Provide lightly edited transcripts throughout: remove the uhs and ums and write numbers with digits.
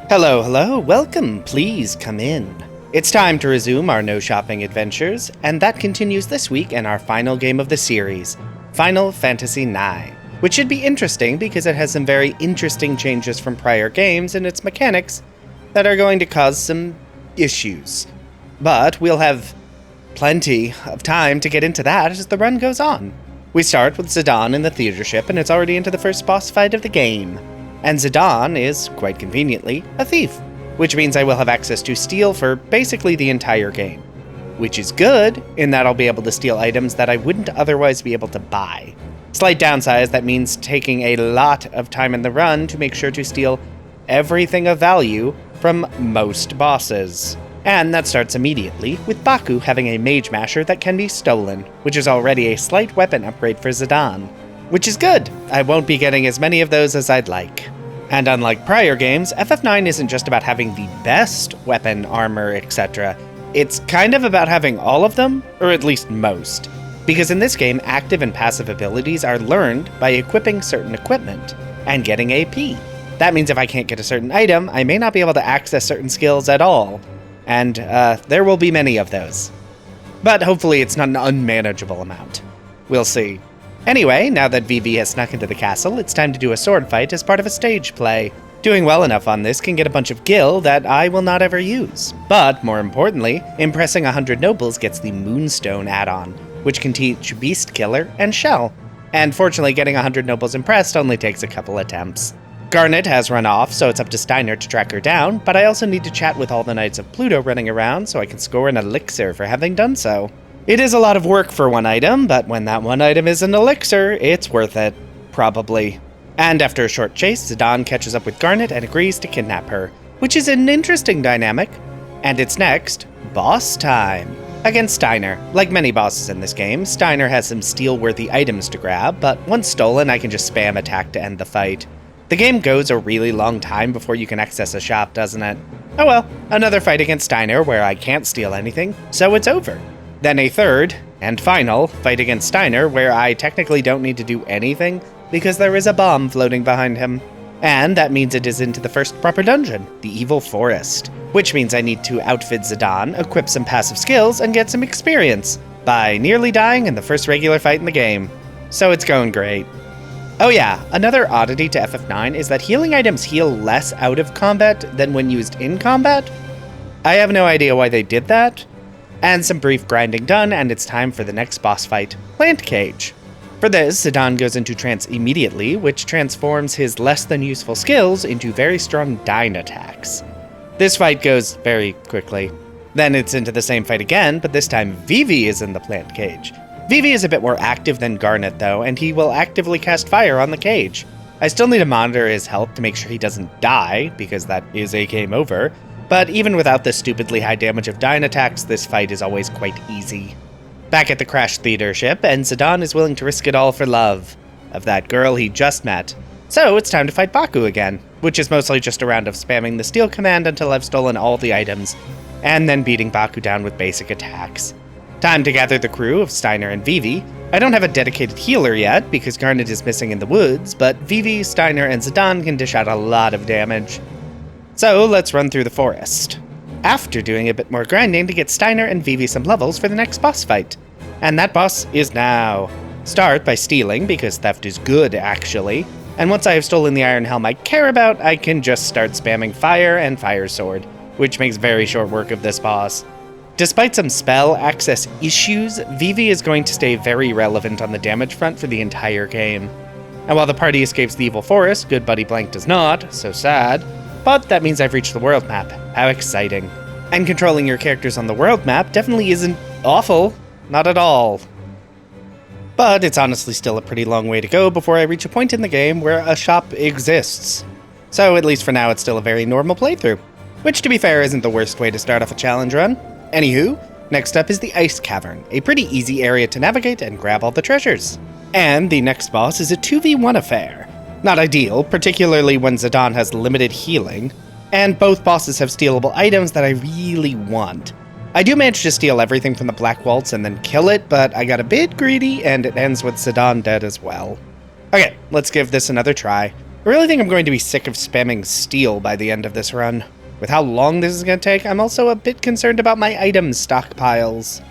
Hello, hello, welcome, please come in. It's time to resume our no shopping adventures, and that continues this week in our final game of the series, Final Fantasy IX, which should be interesting because it has some very interesting changes from prior games in its mechanics that are going to cause some issues. But we'll have plenty of time to get into that as the run goes on. We start with Zidon in the theater ship, and it's already into the first boss fight of the game. And Zidon is, quite conveniently, a thief, which means I will have access to steal for basically the entire game. Which is good, in that I'll be able to steal items that I wouldn't otherwise be able to buy. Slight downside is that means taking a lot of time in the run to make sure to steal everything of value from most bosses. And that starts immediately, with Baku having a Mage Masher that can be stolen, which is already a slight weapon upgrade for Zidon. Which is good. I won't be getting as many of those as I'd like. And unlike prior games, FF9 isn't just about having the best weapon, armor, etc. It's kind of about having all of them, or at least most. Because in this game, active and passive abilities are learned by equipping certain equipment, and getting AP. That means if I can't get a certain item, I may not be able to access certain skills at all. And there will be many of those. But hopefully it's not an unmanageable amount. We'll see. Anyway, now that Vivi has snuck into the castle, it's time to do a sword fight as part of a stage play. Doing well enough on this can get a bunch of gil that I will not ever use. But, more importantly, impressing 100 nobles gets the Moonstone add-on, which can teach Beast Killer and Shell. And fortunately, getting 100 nobles impressed only takes a couple attempts. Garnet has run off, so it's up to Steiner to track her down, but I also need to chat with all the Knights of Pluto running around so I can score an elixir for having done so. It is a lot of work for one item, but when that one item is an elixir, it's worth it. Probably. And after a short chase, Zidon catches up with Garnet and agrees to kidnap her, which is an interesting dynamic. And it's next, boss time. Against Steiner. Like many bosses in this game, Steiner has some steal-worthy items to grab, but once stolen, I can just spam attack to end the fight. The game goes a really long time before you can access a shop, doesn't it? Oh well, another fight against Steiner where I can't steal anything, so it's over. Then a third, and final, fight against Steiner where I technically don't need to do anything because there is a bomb floating behind him. And that means it is into the first proper dungeon, the Evil Forest, which means I need to outfit Zidon, equip some passive skills, and get some experience, by nearly dying in the first regular fight in the game. So it's going great. Oh yeah, another oddity to FF9 is that healing items heal less out of combat than when used in combat. I have no idea why they did that. And some brief grinding done, and it's time for the next boss fight, Plant Cage. For this, Zidon goes into trance immediately, which transforms his less than useful skills into very strong Dyne attacks. This fight goes very quickly. Then it's into the same fight again, but this time Vivi is in the Plant Cage. Vivi is a bit more active than Garnet though, and he will actively cast fire on the cage. I still need to monitor his health to make sure he doesn't die, because that is a game over. But even without the stupidly high damage of Dyne attacks, this fight is always quite easy. Back at the crashed theater ship, and Zidon is willing to risk it all for love of that girl he just met. So it's time to fight Baku again, which is mostly just a round of spamming the steal command until I've stolen all the items, and then beating Baku down with basic attacks. Time to gather the crew of Steiner and Vivi. I don't have a dedicated healer yet, because Garnet is missing in the woods, but Vivi, Steiner, and Zidon can dish out a lot of damage. So let's run through the forest. After doing a bit more grinding to get Steiner and Vivi some levels for the next boss fight. And that boss is now. Start by stealing, because theft is good actually. And once I have stolen the iron helm I care about, I can just start spamming fire and fire sword, which makes very short work of this boss. Despite some spell access issues, Vivi is going to stay very relevant on the damage front for the entire game. And while the party escapes the Evil Forest, good buddy Blank does not, so sad. But that means I've reached the world map. How exciting. And controlling your characters on the world map definitely isn't awful. Not at all. But it's honestly still a pretty long way to go before I reach a point in the game where a shop exists. So at least for now it's still a very normal playthrough. Which to be fair isn't the worst way to start off a challenge run. Anywho, next up is the Ice Cavern, a pretty easy area to navigate and grab all the treasures. And the next boss is a 2v1 affair. Not ideal, particularly when Zidon has limited healing, and both bosses have stealable items that I really want. I do manage to steal everything from the Black Waltz and then kill it, but I got a bit greedy and it ends with Zidon dead as well. Okay, let's give this another try. I really think I'm going to be sick of spamming steel by the end of this run. With how long this is going to take, I'm also a bit concerned about my item stockpiles.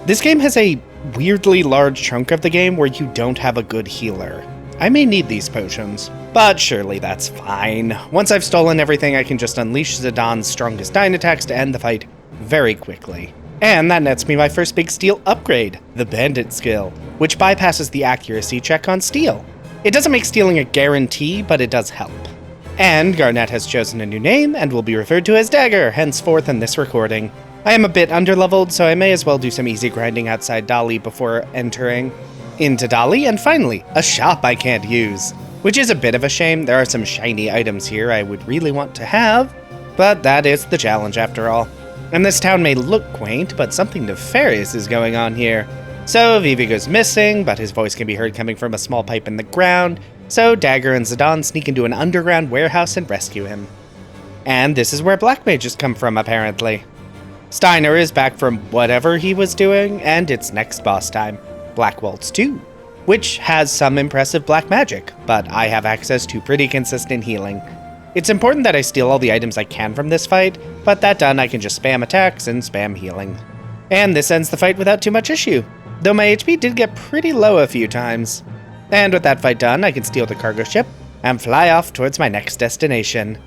This game has a weirdly large chunk of the game where you don't have a good healer. I may need these potions, but surely that's fine. Once I've stolen everything, I can just unleash Zidon's strongest 9 attacks to end the fight very quickly. And that nets me my first big steel upgrade, the Bandit skill, which bypasses the accuracy check on steel. It doesn't make stealing a guarantee, but it does help. And Garnet has chosen a new name and will be referred to as Dagger henceforth in this recording. I am a bit underleveled, so I may as well do some easy grinding outside Dali before entering into Dali, and finally, a shop I can't use. Which is a bit of a shame. There are some shiny items here I would really want to have, but that is the challenge after all. And this town may look quaint, but something nefarious is going on here. So Vivi goes missing, but his voice can be heard coming from a small pipe in the ground, so Dagger and Zidon sneak into an underground warehouse and rescue him. And this is where Black Mages come from, apparently. Steiner is back from whatever he was doing, and it's next boss time, Black Waltz 2, which has some impressive black magic, but I have access to pretty consistent healing. It's important that I steal all the items I can from this fight, but that done, I can just spam attacks and spam healing. And this ends the fight without too much issue, though my HP did get pretty low a few times. And with that fight done, I can steal the cargo ship and fly off towards my next destination,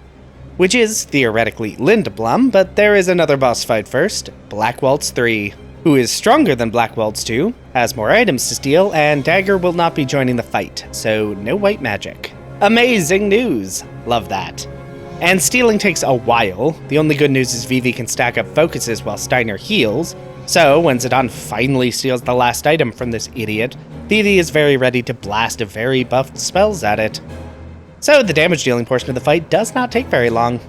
which is theoretically Lindblum, but there is another boss fight first, Black Waltz 3, who is stronger than Black Waltz 2, has more items to steal, and Dagger will not be joining the fight, so no white magic. Amazing news! Love that. And stealing takes a while. The only good news is Vivi can stack up focuses while Steiner heals, so when Zidon finally steals the last item from this idiot, Vivi is very ready to blast a very buffed spells at it. So the damage dealing portion of the fight does not take very long.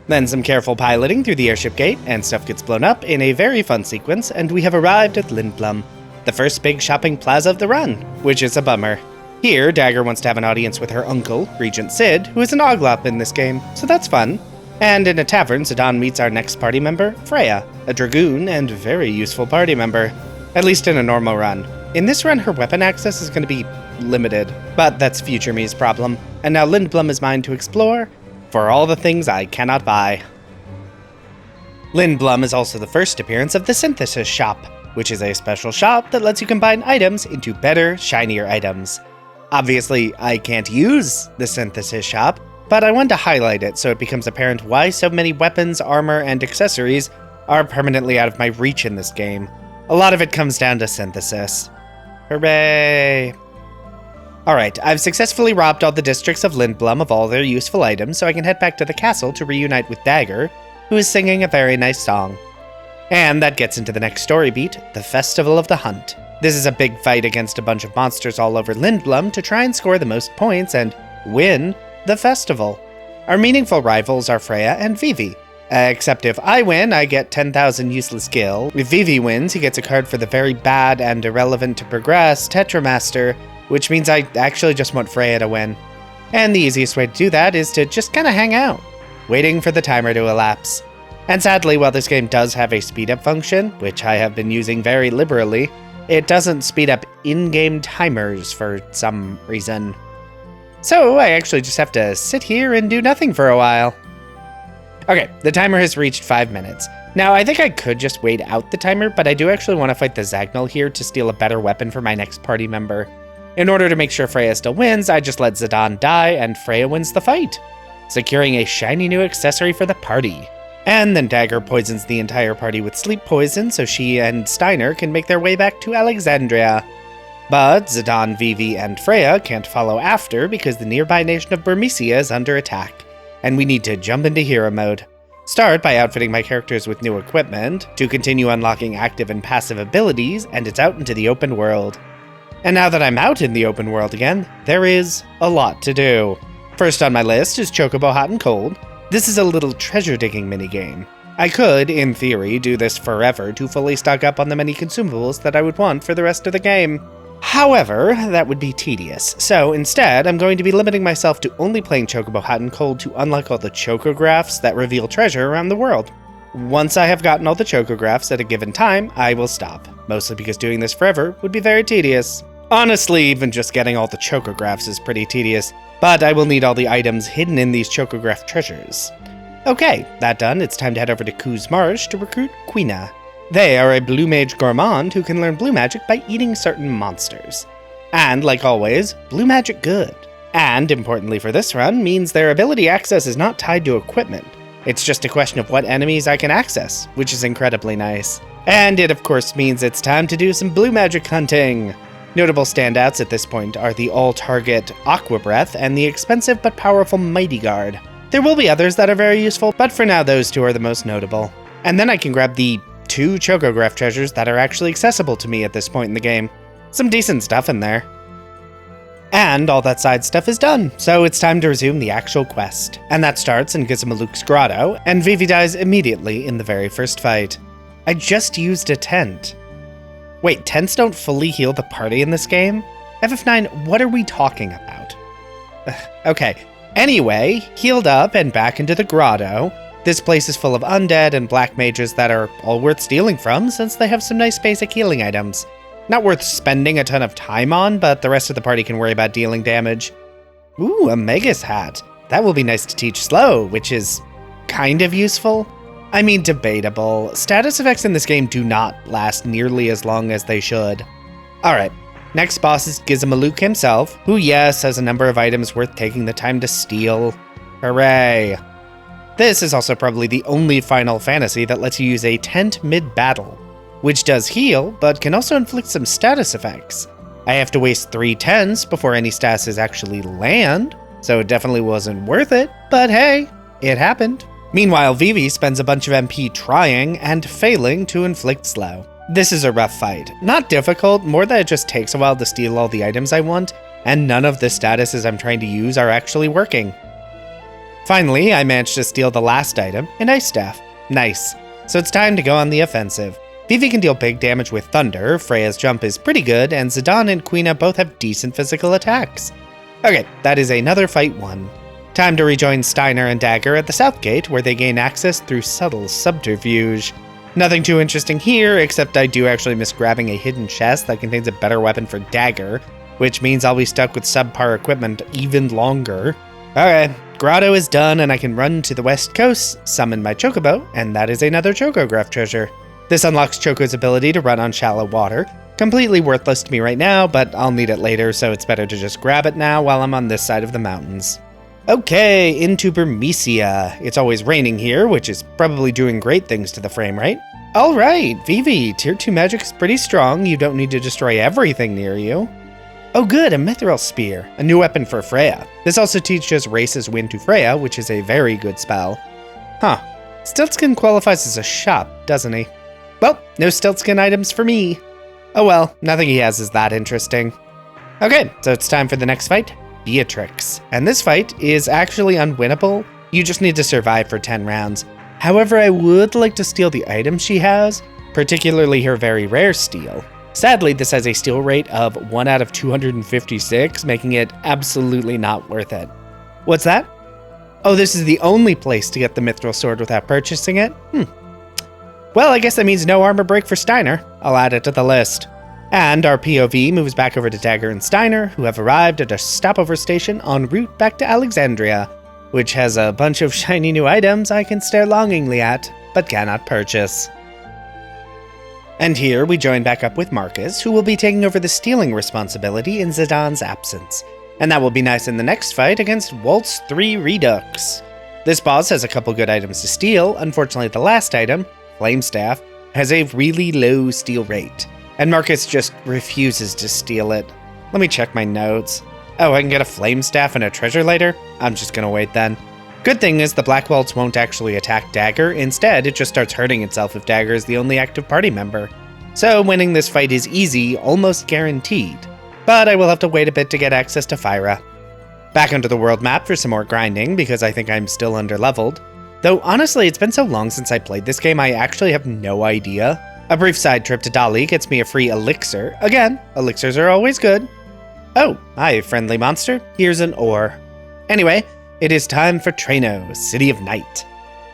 Then some careful piloting through the airship gate, and stuff gets blown up in a very fun sequence, and we have arrived at Lindblum, the first big shopping plaza of the run, which is a bummer. Here, Dagger wants to have an audience with her uncle, Regent Sid, who is an Oglop in this game, so that's fun. And in a tavern, Zidon meets our next party member, Freya, a dragoon and very useful party member, at least in a normal run. In this run, her weapon access is going to be limited, but that's future me's problem. And now Lindblum is mine to explore, for all the things I cannot buy. Lindblum is also the first appearance of the Synthesis Shop, which is a special shop that lets you combine items into better, shinier items. Obviously, I can't use the Synthesis Shop, but I wanted to highlight it so it becomes apparent why so many weapons, armor, and accessories are permanently out of my reach in this game. A lot of it comes down to synthesis. Hooray! Alright, I've successfully robbed all the districts of Lindblum of all their useful items, so I can head back to the castle to reunite with Dagger, who is singing a very nice song. And that gets into the next story beat, the Festival of the Hunt. This is a big fight against a bunch of monsters all over Lindblum to try and score the most points and win the festival. Our meaningful rivals are Freya and Vivi. Except if I win, I get 10,000 useless gil. If Vivi wins, he gets a card for the very bad and irrelevant to progress Tetramaster, which means I actually just want Freya to win. And the easiest way to do that is to just kind of hang out, waiting for the timer to elapse. And sadly, while this game does have a speed up function, which I have been using very liberally, it doesn't speed up in-game timers for some reason. So I actually just have to sit here and do nothing for a while. Okay, the timer has reached 5 minutes. Now, I think I could just wait out the timer, but I do actually want to fight the Zagnal here to steal a better weapon for my next party member. In order to make sure Freya still wins, I just let Zidon die, and Freya wins the fight, securing a shiny new accessory for the party. And then Dagger poisons the entire party with sleep poison so she and Steiner can make their way back to Alexandria. But Zidon, Vivi, and Freya can't follow after because the nearby nation of Burmecia is under attack, and we need to jump into hero mode. Start by outfitting my characters with new equipment, to continue unlocking active and passive abilities, and it's out into the open world. And now that I'm out in the open world again, there is a lot to do. First on my list is Chocobo Hot and Cold. This is a little treasure-digging minigame. I could, in theory, do this forever to fully stock up on the many consumables that I would want for the rest of the game. However, that would be tedious, so instead, I'm going to be limiting myself to only playing Chocobo Hot and Cold to unlock all the chocographs that reveal treasure around the world. Once I have gotten all the chocographs at a given time, I will stop, mostly because doing this forever would be very tedious. Honestly, even just getting all the chocographs is pretty tedious, but I will need all the items hidden in these chocograph treasures. Okay, that done, it's time to head over to Kuz Marsh to recruit Quina. They are a blue mage gourmand who can learn blue magic by eating certain monsters. And, like always, blue magic good. And, importantly for this run, means their ability access is not tied to equipment. It's just a question of what enemies I can access, which is incredibly nice. And it of course means it's time to do some blue magic hunting! Notable standouts at this point are the all-target Aqua Breath and the expensive but powerful Mighty Guard. There will be others that are very useful, but for now those two are the most notable. And then I can grab the 2 chocograph treasures that are actually accessible to me at this point in the game. Some decent stuff in there. And all that side stuff is done, so it's time to resume the actual quest. And that starts in Gizamaluk's grotto, and Vivi dies immediately in the very first fight. I just used a tent. Wait, tents don't fully heal the party in this game? FF9, what are we talking about? Okay. Anyway, healed up and back into the grotto. This place is full of undead and black mages that are all worth stealing from since they have some nice basic healing items. Not worth spending a ton of time on, but the rest of the party can worry about dealing damage. Ooh, a Magus hat. That will be nice to teach slow, which is kind of useful. I mean, debatable. Status effects in this game do not last nearly as long as they should. Alright. Next boss is Gizamaluk himself, who yes, has a number of items worth taking the time to steal. Hooray! This is also probably the only Final Fantasy that lets you use a tent mid-battle, which does heal, but can also inflict some status effects. I have to waste 3 tents before any statuses actually land, so it definitely wasn't worth it, but hey, it happened. Meanwhile, Vivi spends a bunch of MP trying and failing to inflict slow. This is a rough fight. Not difficult, more that it just takes a while to steal all the items I want, and none of the statuses I'm trying to use are actually working. Finally, I managed to steal the last item, an ice staff. Nice. So it's time to go on the offensive. Vivi can deal big damage with thunder, Freya's jump is pretty good, and Zidon and Quina both have decent physical attacks. Okay, that is another fight won. Time to rejoin Steiner and Dagger at the south gate, where they gain access through subtle subterfuge. Nothing too interesting here, except I do actually miss grabbing a hidden chest that contains a better weapon for Dagger, which means I'll be stuck with subpar equipment even longer. Okay, grotto is done and I can run to the west coast, summon my chocobo, and that is another chocograph treasure. This unlocks Choco's ability to run on shallow water. Completely worthless to me right now, but I'll need it later, so it's better to just grab it now while I'm on this side of the mountains. Okay, into Burmecia. It's always raining here, which is probably doing great things to the frame rate. Alright, Vivi, tier 2 magic is pretty strong, you don't need to destroy everything near you. Oh good, a Mithril Spear, a new weapon for Freya. This also teaches Race's Wind to Freya, which is a very good spell. Huh, Stiltskin qualifies as a shop, doesn't he? Well, no Stiltskin items for me. Oh well, nothing he has is that interesting. Okay, so it's time for the next fight. Beatrix. And this fight is actually unwinnable. You just need to survive for 10 rounds. However, I would like to steal the items she has, particularly her very rare steal. Sadly, this has a steal rate of 1 out of 256, making it absolutely not worth it. What's that? Oh, this is the only place to get the Mithril Sword without purchasing it? Well, I guess that means no armor break for Steiner. I'll add it to the list. And our POV moves back over to Dagger and Steiner, who have arrived at a stopover station en route back to Alexandria, which has a bunch of shiny new items I can stare longingly at, but cannot purchase. And here we join back up with Marcus, who will be taking over the stealing responsibility in Zidon's absence. And that will be nice in the next fight against Waltz 3 Redux. This boss has a couple good items to steal. Unfortunately, the last item, Flame Staff, has a really low steal rate. And Marcus just refuses to steal it. Let me check my notes. Oh, I can get a flame staff and a treasure later? I'm just gonna wait then. Good thing is the Black Waltz won't actually attack Dagger. Instead, it just starts hurting itself if Dagger is the only active party member. So winning this fight is easy, almost guaranteed. But I will have to wait a bit to get access to Fyra. Back onto the world map for some more grinding, because I think I'm still underleveled. Though honestly, it's been so long since I played this game, I actually have no idea. A brief side trip to Dali gets me a free elixir. Again, elixirs are always good. Oh, hi, friendly monster. Here's an ore. Anyway, it is time for Treno, City of Night.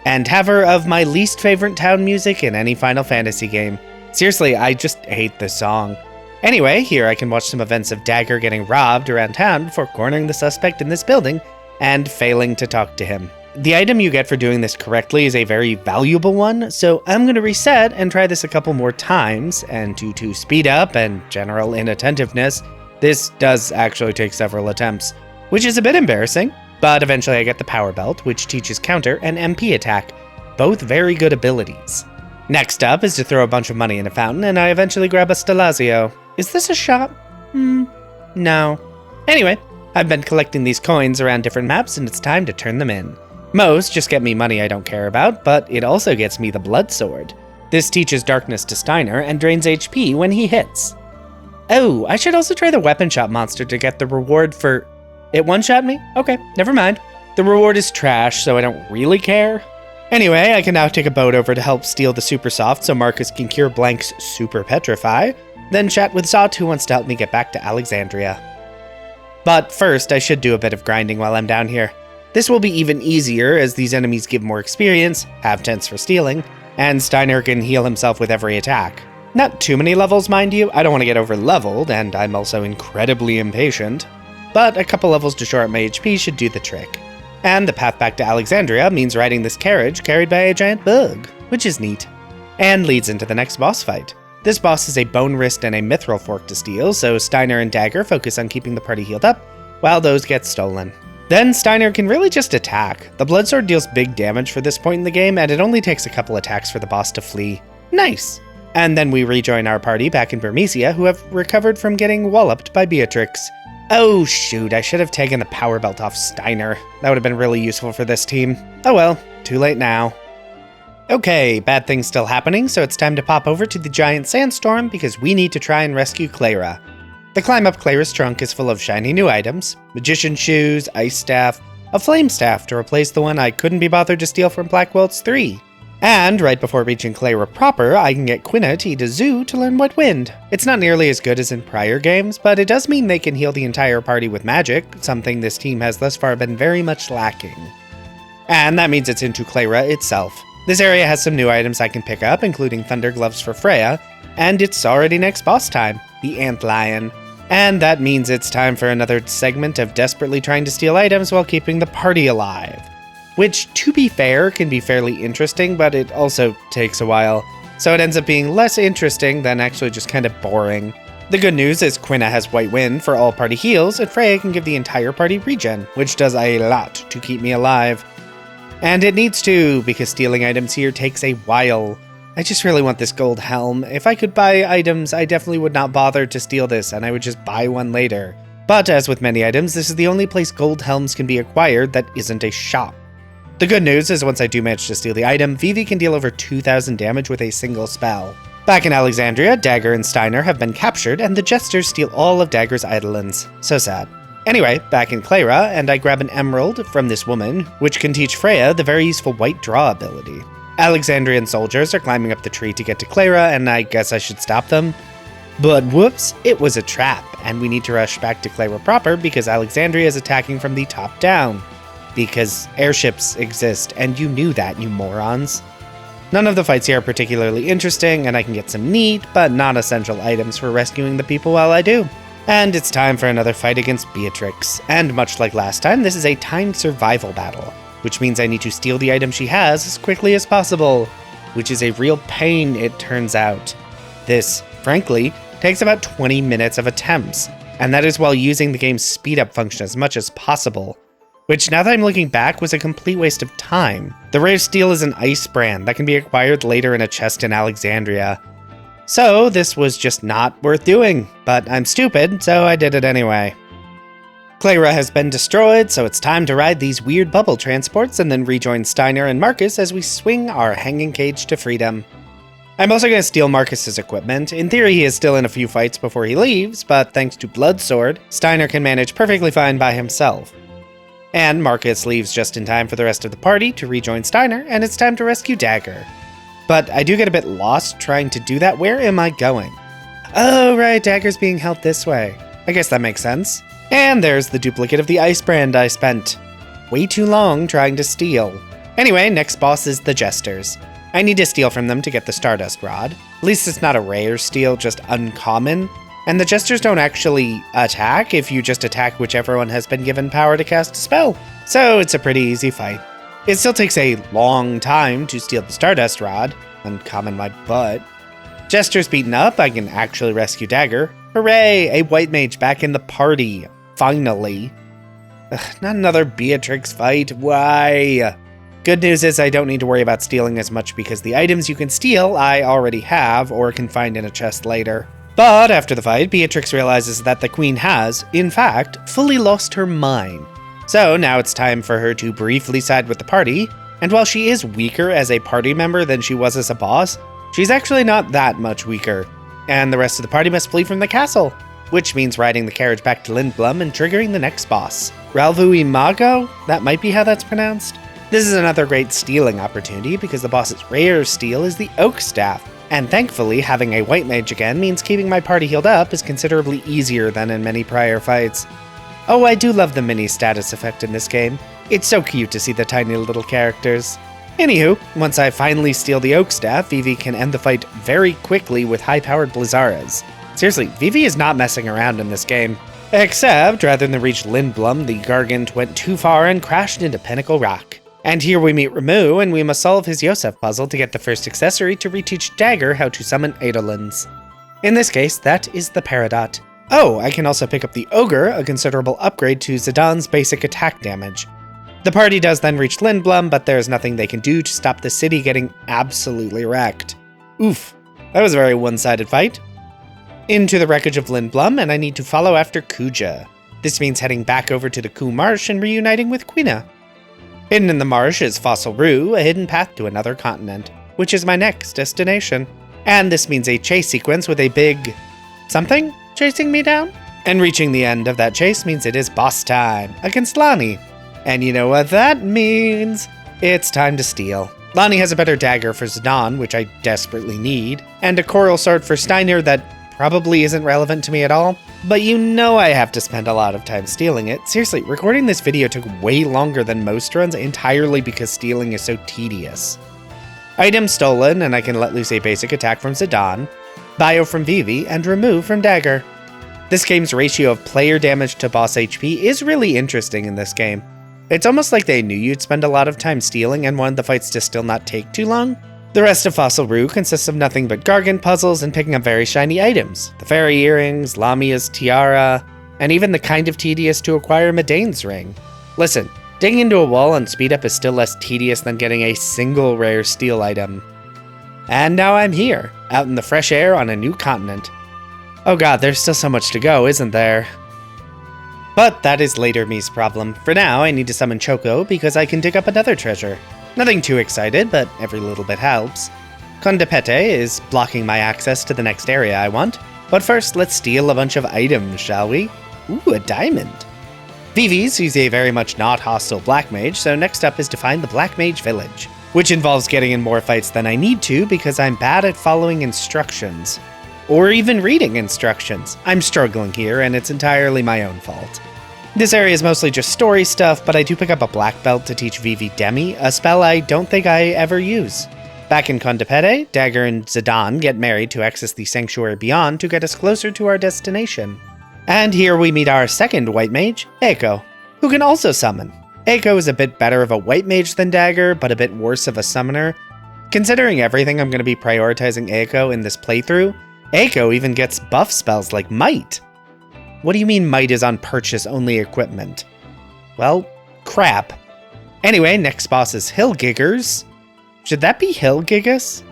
And haver of my least favorite town music in any Final Fantasy game. Seriously, I just hate this song. Anyway, here I can watch some events of Dagger getting robbed around town before cornering the suspect in this building and failing to talk to him. The item you get for doing this correctly is a very valuable one, so I'm going to reset and try this a couple more times, and due to speed up and general inattentiveness, this does actually take several attempts, which is a bit embarrassing, but eventually I get the Power Belt, which teaches counter and MP attack, both very good abilities. Next up is to throw a bunch of money in a fountain, and I eventually grab a Stelazio. Is this a shop? No. Anyway, I've been collecting these coins around different maps, and it's time to turn them in. Most just get me money I don't care about, but it also gets me the Blood Sword. This teaches darkness to Steiner and drains HP when he hits. Oh, I should also try the Weapon Shop monster to get the reward for... It one-shot me? Okay, never mind. The reward is trash, so I don't really care. Anyway, I can now take a boat over to help steal the Super Soft so Marcus can cure Blank's Super Petrify, then chat with Zot who wants to help me get back to Alexandria. But first, I should do a bit of grinding while I'm down here. This will be even easier as these enemies give more experience, have tents for stealing, and Steiner can heal himself with every attack. Not too many levels, mind you. I don't want to get over-leveled, and I'm also incredibly impatient. But a couple levels to shore up my HP should do the trick. And the path back to Alexandria means riding this carriage carried by a giant bug, which is neat. And leads into the next boss fight. This boss is a Bone Wrist and a Mithril Fork to steal, so Steiner and Dagger focus on keeping the party healed up, while those get stolen. Then Steiner can really just attack. The Bloodsword deals big damage for this point in the game, and it only takes a couple attacks for the boss to flee. Nice! And then we rejoin our party back in Bermesia, who have recovered from getting walloped by Beatrix. Oh shoot, I should have taken the Power Belt off Steiner. That would have been really useful for this team. Oh well, too late now. Okay, bad things still happening, so it's time to pop over to the giant sandstorm because we need to try and rescue Clara. The climb up Clara's trunk is full of shiny new items, magician shoes, ice staff, a flame staff to replace the one I couldn't be bothered to steal from Blackwelt's 3. And right before reaching Clara proper, I can get Quina to eat a zoo to learn White Wind. It's not nearly as good as in prior games, but it does mean they can heal the entire party with magic, something this team has thus far been very much lacking. And that means it's into Clara itself. This area has some new items I can pick up, including Thunder Gloves for Freya, and it's already next boss time, the Antlion. And that means it's time for another segment of desperately trying to steal items while keeping the party alive. Which, to be fair, can be fairly interesting, but it also takes a while, so it ends up being less interesting than actually just kind of boring. The good news is Quina has White Wind for all party heals, and Freya can give the entire party regen, which does a lot to keep me alive. And it needs to, because stealing items here takes a while. I just really want this gold helm. If I could buy items, I definitely would not bother to steal this, and I would just buy one later. But as with many items, this is the only place gold helms can be acquired that isn't a shop. The good news is once I do manage to steal the item, Vivi can deal over 2,000 damage with a single spell. Back in Alexandria, Dagger and Steiner have been captured, and the Jesters steal all of Dagger's eidolons. So sad. Anyway, back in Clara, and I grab an emerald from this woman, which can teach Freya the very useful White Draw ability. Alexandrian soldiers are climbing up the tree to get to Clara, and I guess I should stop them. But whoops, it was a trap, and we need to rush back to Clara proper because Alexandria is attacking from the top down. Because airships exist, and you knew that, you morons. None of the fights here are particularly interesting, and I can get some neat, but not essential items for rescuing the people while I do. And it's time for another fight against Beatrix, and much like last time, this is a timed survival battle, which means I need to steal the item she has as quickly as possible, which is a real pain, it turns out. This, frankly, takes about 20 minutes of attempts, and that is while using the game's speed-up function as much as possible. Which, now that I'm looking back, was a complete waste of time. The rare steal is an ice brand that can be acquired later in a chest in Alexandria. So, this was just not worth doing, but I'm stupid, so I did it anyway. Clara has been destroyed, so it's time to ride these weird bubble transports and then rejoin Steiner and Marcus as we swing our hanging cage to freedom. I'm also going to steal Marcus's equipment. In theory, he is still in a few fights before he leaves, but thanks to Bloodsword, Steiner can manage perfectly fine by himself. And Marcus leaves just in time for the rest of the party to rejoin Steiner, and it's time to rescue Dagger. But I do get a bit lost trying to do that. Where am I going? Oh, right, Dagger's being held this way. I guess that makes sense. And there's the duplicate of the ice brand I spent way too long trying to steal. Anyway, next boss is the Jesters. I need to steal from them to get the Stardust Rod. At least it's not a rare steal, just uncommon. and the jesters don't actually attack if you just attack whichever one has been given power to cast a spell. So it's a pretty easy fight. It still takes a long time to steal the Stardust Rod, uncommon my butt. Jester's beaten up, I can actually rescue Dagger. Hooray, a white mage back in the party, finally. Ugh, not another Beatrix fight, why? Good news is I don't need to worry about stealing as much because the items you can steal I already have or can find in a chest later. But after the fight, Beatrix realizes that the queen has, in fact, fully lost her mind. So now it's time for her to briefly side with the party, and while she is weaker as a party member than she was as a boss, she's actually not that much weaker, and the rest of the party must flee from the castle, which means riding the carriage back to Lindblum and triggering the next boss. Ralvu Imago? That might be how that's pronounced. This is another great stealing opportunity because the boss's rare steal is the Oak Staff, and thankfully having a white mage again means keeping my party healed up is considerably easier than in many prior fights. Oh, I do love the mini status effect in this game. It's so cute to see the tiny little characters. Anywho, once I finally steal the Oak Staff, Vivi can end the fight very quickly with high-powered Blizzaras. Seriously, Vivi is not messing around in this game. Except, rather than reach Lindblum, the Gargant went too far and crashed into Pinnacle Rock. And here we meet Ramu, and we must solve his Yosef puzzle to get the first accessory to reteach Dagger how to summon Eidolons. In this case, that is the Peridot. Oh, I can also pick up the Ogre, a considerable upgrade to Zidon's basic attack damage. The party does then reach Lindblum, but there's nothing they can do to stop the city getting absolutely wrecked. Oof, that was a very one-sided fight. Into the wreckage of Lindblum, and I need to follow after Kuja. This means heading back over to the Ku Marsh and reuniting with Quina. Hidden in the marsh is Fossil Rue, a hidden path to another continent, which is my next destination. And this means a chase sequence with a big something chasing me down. And reaching the end of that chase means it is boss time against Lani. And you know what that means? It's time to steal. Lani has a better dagger for Zidon, which I desperately need, and a coral sword for Steiner that probably isn't relevant to me at all. But you know I have to spend a lot of time stealing it. Seriously, recording this video took way longer than most runs entirely because stealing is so tedious. Item stolen, and I can let loose a basic attack from Zidon, bio from Vivi, and remove from Dagger. This game's ratio of player damage to boss HP is really interesting in this game. It's almost like they knew you'd spend a lot of time stealing and wanted the fights to still not take too long. The rest of Fossil Rue consists of nothing but Gargant puzzles and picking up very shiny items. The fairy earrings, Lamia's tiara, and even the kind of tedious to acquire Medane's ring. Listen, digging into a wall on speed up is still less tedious than getting a single rare steal item. And now I'm here, out in the fresh air on a new continent. Oh god, there's still so much to go, isn't there? But that is later me's problem. For now, I need to summon Choco because I can dig up another treasure. Nothing too excited, but every little bit helps. Condepete is blocking my access to the next area I want. But first, let's steal a bunch of items, shall we? Ooh, a diamond. Vivi sees a very much not hostile Black Mage, so next up is to find the Black Mage Village, which involves getting in more fights than I need to because I'm bad at following instructions. Or even reading instructions. I'm struggling here, and it's entirely my own fault. This area is mostly just story stuff, but I do pick up a black belt to teach Vivi Demi, a spell I don't think I ever use. Back in Condepete, Dagger and Zidon get married to access the Sanctuary Beyond to get us closer to our destination. And here we meet our second white mage, Eiko, who can also summon. Eiko is a bit better of a white mage than Dagger, but a bit worse of a summoner. Considering everything I'm going to be prioritizing Eiko in this playthrough, Eiko even gets buff spells like Might. What do you mean Might is on purchase-only equipment? Well, crap. Anyway, next boss is Hillgiggers. Should that be Hillgigus?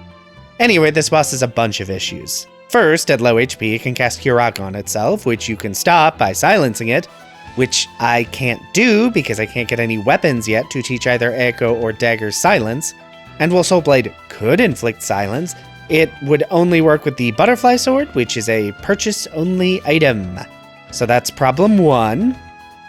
Anyway, this boss has a bunch of issues. First, at low HP, it can cast Giruvegan on itself, which you can stop by silencing it, which I can't do because I can't get any weapons yet to teach either Echo or Dagger silence, and while Soulblade could inflict silence, it would only work with the Butterfly Sword, which is a purchase-only item. So that's problem one,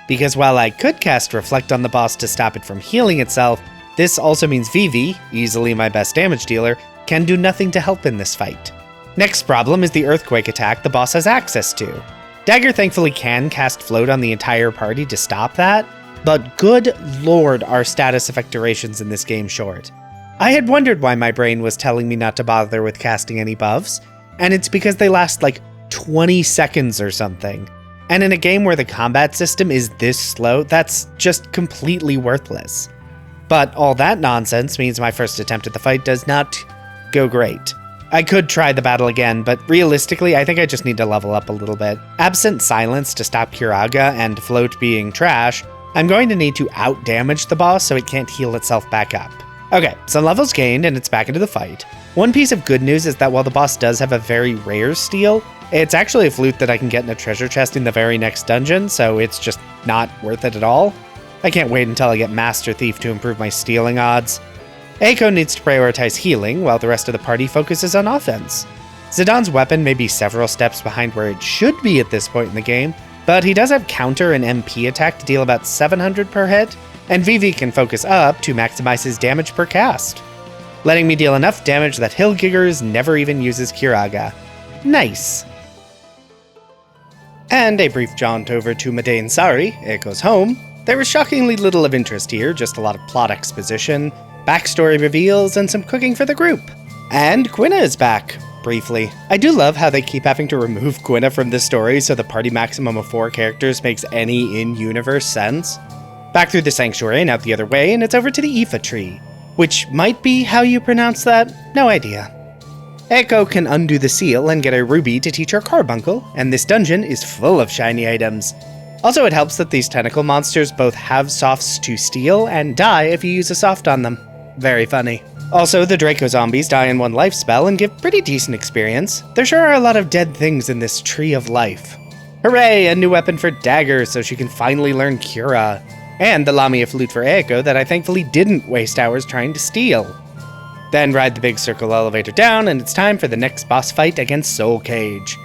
because while I could cast Reflect on the boss to stop it from healing itself, this also means Vivi, easily my best damage dealer, can do nothing to help in this fight. Next problem is the Earthquake attack the boss has access to. Dagger thankfully can cast Float on the entire party to stop that, but good lord are status effect durations in this game short. I had wondered why my brain was telling me not to bother with casting any buffs, and it's because they last like 20 seconds or something. And in a game where the combat system is this slow, that's just completely worthless. But all that nonsense means my first attempt at the fight does not go great. I could try the battle again, but realistically, I think I just need to level up a little bit. Absent silence to stop Curaga and float being trash, I'm going to need to out-damage the boss so it can't heal itself back up. Okay, some levels gained and it's back into the fight. One piece of good news is that while the boss does have a very rare steal, it's actually a flute that I can get in a treasure chest in the very next dungeon, so it's just not worth it at all. I can't wait until I get Master Thief to improve my stealing odds. Eiko needs to prioritize healing, while the rest of the party focuses on offense. Zidon's weapon may be several steps behind where it should be at this point in the game, but he does have counter and MP attack to deal about 700 per hit, and Vivi can focus up to maximize his damage per cast, letting me deal enough damage that Hillgiggers never even uses Curaga. Nice. And a brief jaunt over to Mainsari, Eiko's home. There was shockingly little of interest here, just a lot of plot exposition, backstory reveals, and some cooking for the group. And Quina is back, briefly. I do love how they keep having to remove Quina from this story so the party maximum of 4 characters makes any in-universe sense. Back through the sanctuary and out the other way, and it's over to the Epha Tree, which might be how you pronounce that, no idea. Eiko can undo the seal and get a ruby to teach her carbuncle, and this dungeon is full of shiny items. Also, it helps that these tentacle monsters both have softs to steal and die if you use a soft on them. Very funny. Also, the Draco zombies die in 1 life spell and give pretty decent experience. There sure are a lot of dead things in this tree of life. Hooray, a new weapon for Dagger so she can finally learn Cura. And the Lamia flute for Eiko that I thankfully didn't waste hours trying to steal. Then ride the big circle elevator down and it's time for the next boss fight against Soul Cage.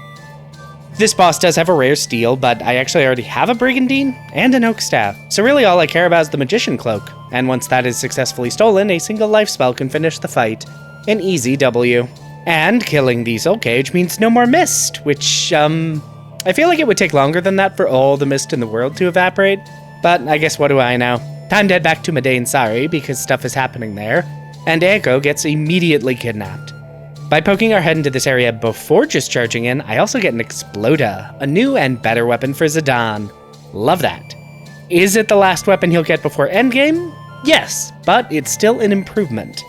This boss does have a rare steal, but I actually already have a Brigandine and an Oak Staff, so really all I care about is the Magician Cloak, and once that is successfully stolen, a single life spell can finish the fight. An easy W. And killing the Soul Cage means no more mist, which, I feel like it would take longer than that for all the mist in the world to evaporate, but I guess what do I know. Time to head back to Mainsari because stuff is happening there, and Eiko gets immediately kidnapped. By poking our head into this area before just charging in, I also get an Exploda, a new and better weapon for Zidon. Love that. Is it the last weapon he'll get before endgame? Yes, but it's still an improvement.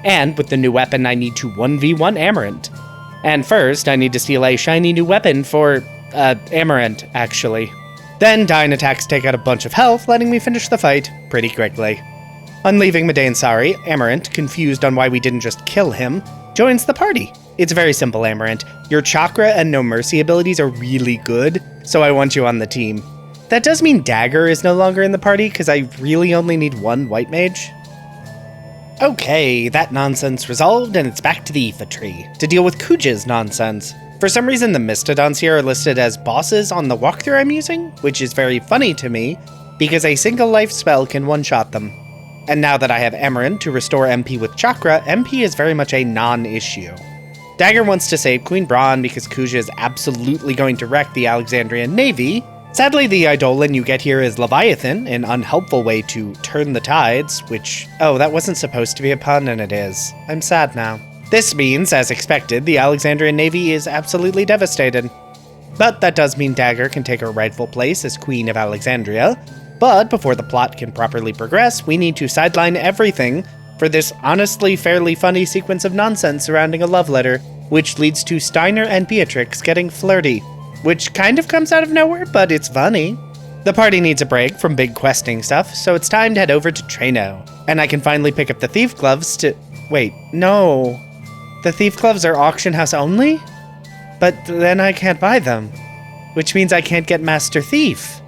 And with the new weapon, I need to 1v1 Amarant. And first, I need to steal a shiny new weapon for, Amarant, actually. Then Dying attacks take out a bunch of health, letting me finish the fight pretty quickly. On leaving Mainsari, Amarant, confused on why we didn't just kill him, joins the party. It's very simple, Amarant. Your Chakra and No Mercy abilities are really good, so I want you on the team. That does mean Dagger is no longer in the party, because I really only need 1 White Mage. Okay, that nonsense resolved, and it's back to the Epha Tree, to deal with Kuja's nonsense. For some reason, the Mystodons here are listed as bosses on the walkthrough I'm using, which is very funny to me, because a single life spell can one-shot them. And now that I have Amarant to restore MP with Chakra, MP is very much a non-issue. Dagger wants to save Queen Braun because Kuja is absolutely going to wreck the Alexandrian Navy. Sadly, the Eidolon you get here is Leviathan, an unhelpful way to turn the tides, which, oh, that wasn't supposed to be a pun, and it is. I'm sad now. This means, as expected, the Alexandrian Navy is absolutely devastated. But that does mean Dagger can take her rightful place as Queen of Alexandria. But before the plot can properly progress, we need to sideline everything for this honestly fairly funny sequence of nonsense surrounding a love letter, which leads to Steiner and Beatrix getting flirty, which kind of comes out of nowhere, but it's funny. The party needs a break from big questing stuff, so it's time to head over to Treno, and I can finally pick up the thief gloves to... Wait, no. The thief gloves are auction house only? But then I can't buy them, which means I can't get Master Thief.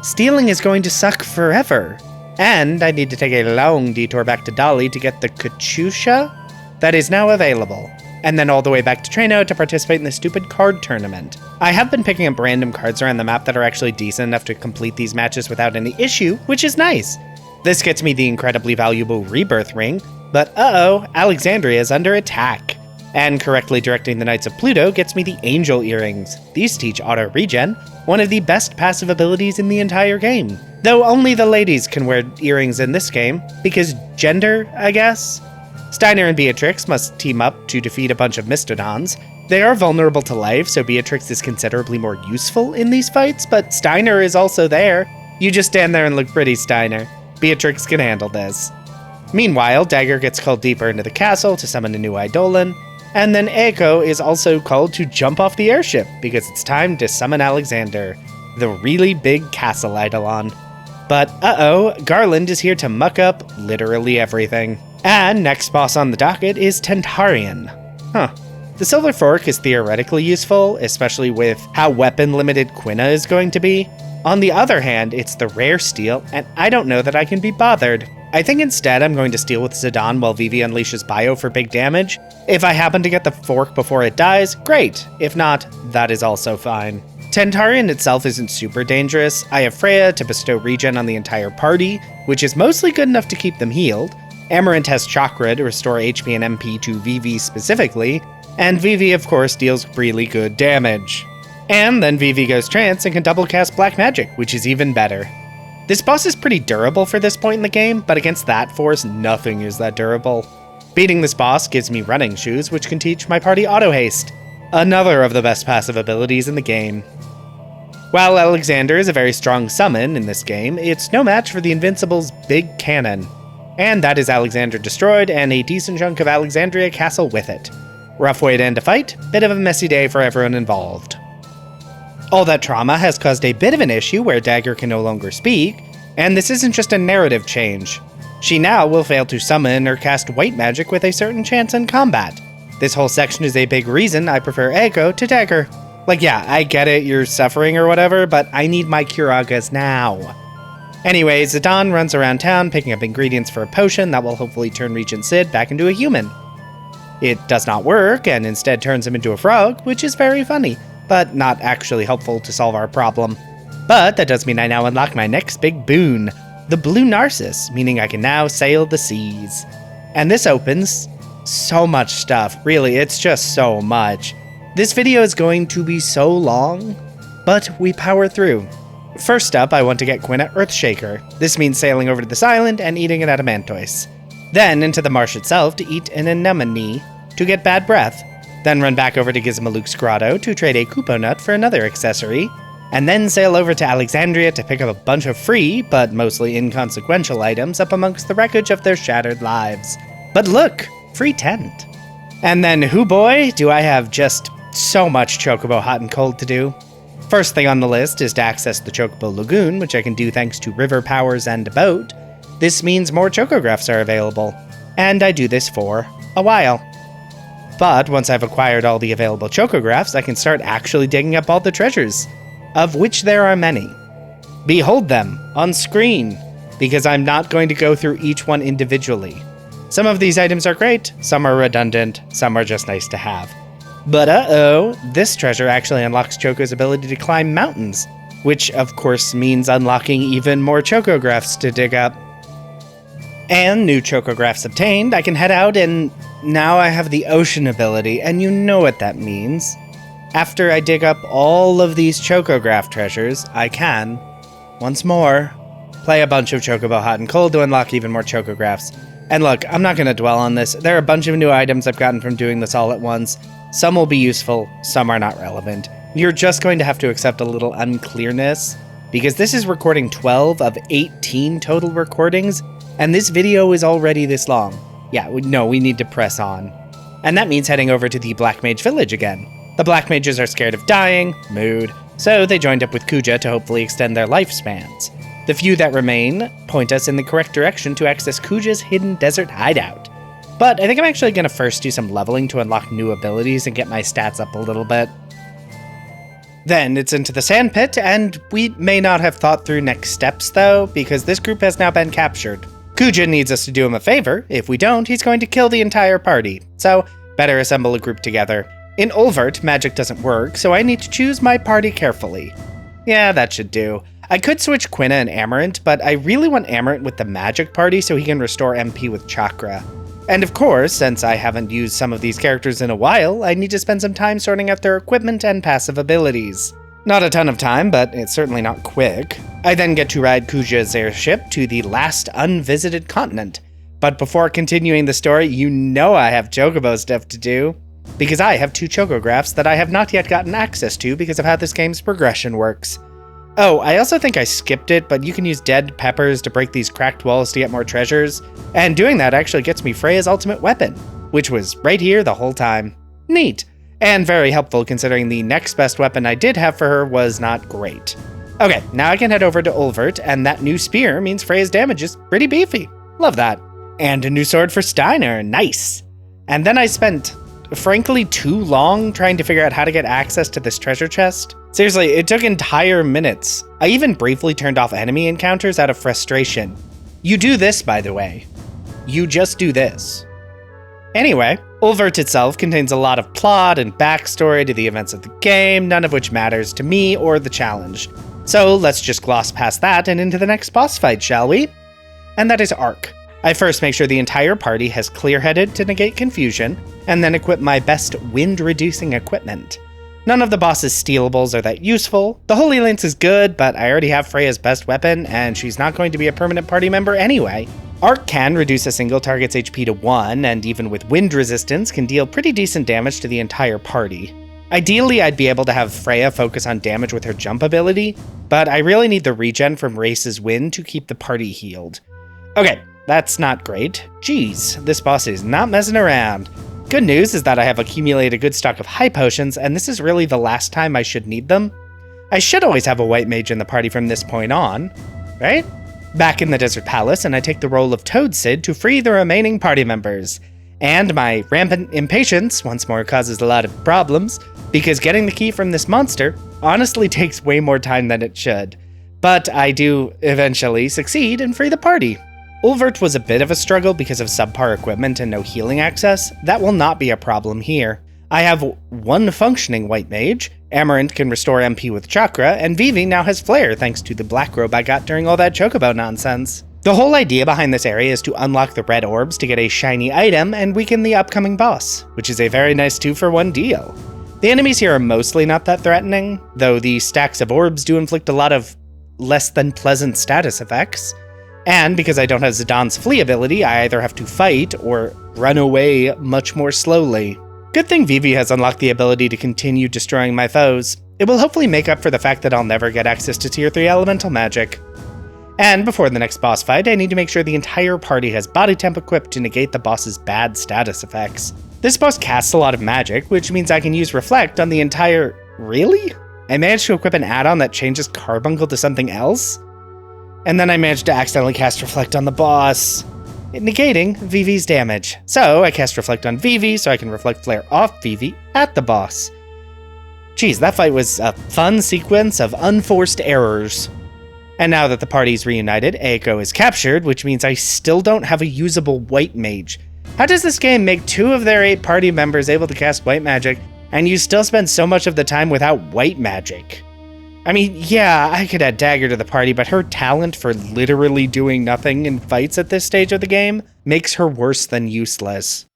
Stealing is going to suck forever. And I need to take a long detour back to Dali to get the Katyusha that is now available. And then all the way back to Treno to participate in the stupid card tournament. I have been picking up random cards around the map that are actually decent enough to complete these matches without any issue, which is nice. This gets me the incredibly valuable Rebirth Ring, but Alexandria is under attack. And correctly directing the Knights of Pluto gets me the Angel Earrings. These teach auto regen, one of the best passive abilities in the entire game. Though only the ladies can wear earrings in this game, because gender, I guess? Steiner and Beatrix must team up to defeat a bunch of Mystodons, They are vulnerable to life, so Beatrix is considerably more useful in these fights, but Steiner is also there. You just stand there and look pretty, Steiner. Beatrix can handle this. Meanwhile, Dagger gets called deeper into the castle to summon a new Eidolon, and then Echo is also called to jump off the airship because it's time to summon Alexander, the really big castle Eidolon. But Garland is here to muck up literally everything. And next boss on the docket is Tentarian. The Silver Fork is theoretically useful, especially with how weapon-limited Quina is going to be. On the other hand, it's the rare steel, and I don't know that I can be bothered. I think instead I'm going to steal with Zidon while Vivi unleashes Bio for big damage. If I happen to get the fork before it dies, great. If not, that is also fine. Tentarian itself isn't super dangerous. I have Freya to bestow regen on the entire party, which is mostly good enough to keep them healed. Amarant has Chakra to restore HP and MP to Vivi specifically, and Vivi of course deals really good damage. And then Vivi goes trance and can double cast Black Magic, which is even better. This boss is pretty durable for this point in the game, but against that force, nothing is that durable. Beating this boss gives me running shoes, which can teach my party auto haste, another of the best passive abilities in the game. While Alexander is a very strong summon in this game, it's no match for the Invincible's big cannon. And that is Alexander destroyed and a decent chunk of Alexandria Castle with it. Rough way to end a fight, bit of a messy day for everyone involved. All that trauma has caused a bit of an issue where Dagger can no longer speak, and this isn't just a narrative change. She now will fail to summon or cast white magic with a certain chance in combat. This whole section is a big reason I prefer Echo to Dagger. Like, yeah, I get it, you're suffering or whatever, but I need my Curagas now. Anyway, Zidon runs around town picking up ingredients for a potion that will hopefully turn Regent Sid back into a human. It does not work, and instead turns him into a frog, which is very funny, but not actually helpful to solve our problem. But that does mean I now unlock my next big boon, the Blue Narcissus, meaning I can now sail the seas. And this opens so much stuff, really, it's just so much. This video is going to be so long, but we power through. First up, I want to get Quina Earthshaker. This means sailing over to this island and eating an Adamantoise. Then into the marsh itself to eat an anemone to get bad breath. Then run back over to Gizmaluk's grotto to trade a Kupo nut for another accessory. And then sail over to Alexandria to pick up a bunch of free, but mostly inconsequential items up amongst the wreckage of their shattered lives. But look, free tent. And then, hoo boy, do I have just so much Chocobo Hot and Cold to do. First thing on the list is to access the Chocobo Lagoon, which I can do thanks to river powers and a boat. This means more Chocographs are available, and I do this for a while. But once I've acquired all the available Chocographs, I can start actually digging up all the treasures, of which there are many. Behold them on screen, because I'm not going to go through each one individually. Some of these items are great, some are redundant, some are just nice to have. But this treasure actually unlocks Choco's ability to climb mountains, which of course means unlocking even more Chocographs to dig up. And new Chocographs obtained, I can head out and now I have the ocean ability, and you know what that means. After I dig up all of these Chocograph treasures, I can, once more, play a bunch of Chocobo Hot and Cold to unlock even more Chocographs. And look, I'm not going to dwell on this. There are a bunch of new items I've gotten from doing this all at once. Some will be useful, some are not relevant. You're just going to have to accept a little unclearness, because this is recording 12 of 18 total recordings, and this video is already this long. Yeah, no, we need to press on. And that means heading over to the Black Mage village again. The Black Mages are scared of dying, mood, so they joined up with Kuja to hopefully extend their lifespans. The few that remain point us in the correct direction to access Kuja's hidden desert hideout. But I think I'm actually going to first do some leveling to unlock new abilities and get my stats up a little bit. Then it's into the sand pit, and we may not have thought through next steps though, because this group has now been captured. Kuja needs us to do him a favor. If we don't, he's going to kill the entire party. So, better assemble a group together. In Ulvert, magic doesn't work, so I need to choose my party carefully. Yeah, that should do. I could switch Quina and Amarant, but I really want Amarant with the magic party so he can restore MP with Chakra. And of course, since I haven't used some of these characters in a while, I need to spend some time sorting out their equipment and passive abilities. Not a ton of time, but it's certainly not quick. I then get to ride Kuja's airship to the last unvisited continent. But before continuing the story, you know I have Chocobo stuff to do. because I have 2 chocographs that I have not yet gotten access to because of how this game's progression works. Oh, I also think I skipped it, but you can use dead peppers to break these cracked walls to get more treasures, and doing that actually gets me Freya's ultimate weapon, which was right here the whole time. Neat, and very helpful considering the next best weapon I did have for her was not great. Okay, now I can head over to Ulvert, and that new spear means Freya's damage is pretty beefy. Love that. And a new sword for Steiner, nice. And then I spent, frankly, too long trying to figure out how to get access to this treasure chest. Seriously, it took entire minutes. I even briefly turned off enemy encounters out of frustration. You do this, by the way. You just do this. Anyway, Ulvert itself contains a lot of plot and backstory to the events of the game, none of which matters to me or the challenge. So let's just gloss past that and into the next boss fight, shall we? And that is Arc. I first make sure the entire party has clear-headed to negate confusion, and then equip my best wind-reducing equipment. None of the boss's stealables are that useful. The Holy Lance is good, but I already have Freya's best weapon, and she's not going to be a permanent party member anyway. Arc can reduce a single target's HP to 1, and even with wind resistance, can deal pretty decent damage to the entire party. Ideally, I'd be able to have Freya focus on damage with her jump ability, but I really need the regen from Race's wind to keep the party healed. Okay, that's not great. Jeez, this boss is not messing around. Good news is that I have accumulated a good stock of high potions, and this is really the last time I should need them. I should always have a white mage in the party from this point on, right? Back in the Desert Palace, and I take the role of Toad Cid to free the remaining party members. And my rampant impatience once more causes a lot of problems, because getting the key from this monster honestly takes way more time than it should. But I do eventually succeed and free the party. Ulvert was a bit of a struggle because of subpar equipment and no healing access. That will not be a problem here. I have one functioning white mage, Amaranth can restore MP with Chakra, and Vivi now has Flare thanks to the black robe I got during all that chocobo nonsense. The whole idea behind this area is to unlock the red orbs to get a shiny item and weaken the upcoming boss, which is a very nice 2-for-1 deal. The enemies here are mostly not that threatening, though the stacks of orbs do inflict a lot of less than pleasant status effects. And because I don't have Zidon's flee ability, I either have to fight or run away much more slowly. Good thing Vivi has unlocked the ability to continue destroying my foes. It will hopefully make up for the fact that I'll never get access to tier 3 elemental magic. And before the next boss fight, I need to make sure the entire party has body temp equipped to negate the boss's bad status effects. This boss casts a lot of magic, which means I can use Reflect on the entire... Really? I managed to equip an add-on that changes Carbuncle to something else? And then I managed to accidentally cast Reflect on the boss, negating Vivi's damage. So I cast Reflect on Vivi so I can Reflect Flare off Vivi at the boss. Geez, that fight was a fun sequence of unforced errors. And now that the party's reunited, Eiko is captured, which means I still don't have a usable white mage. How does this game make 2 of their 8 party members able to cast white magic, and you still spend so much of the time without white magic? I mean, yeah, I could add Dagger to the party, but her talent for literally doing nothing in fights at this stage of the game makes her worse than useless.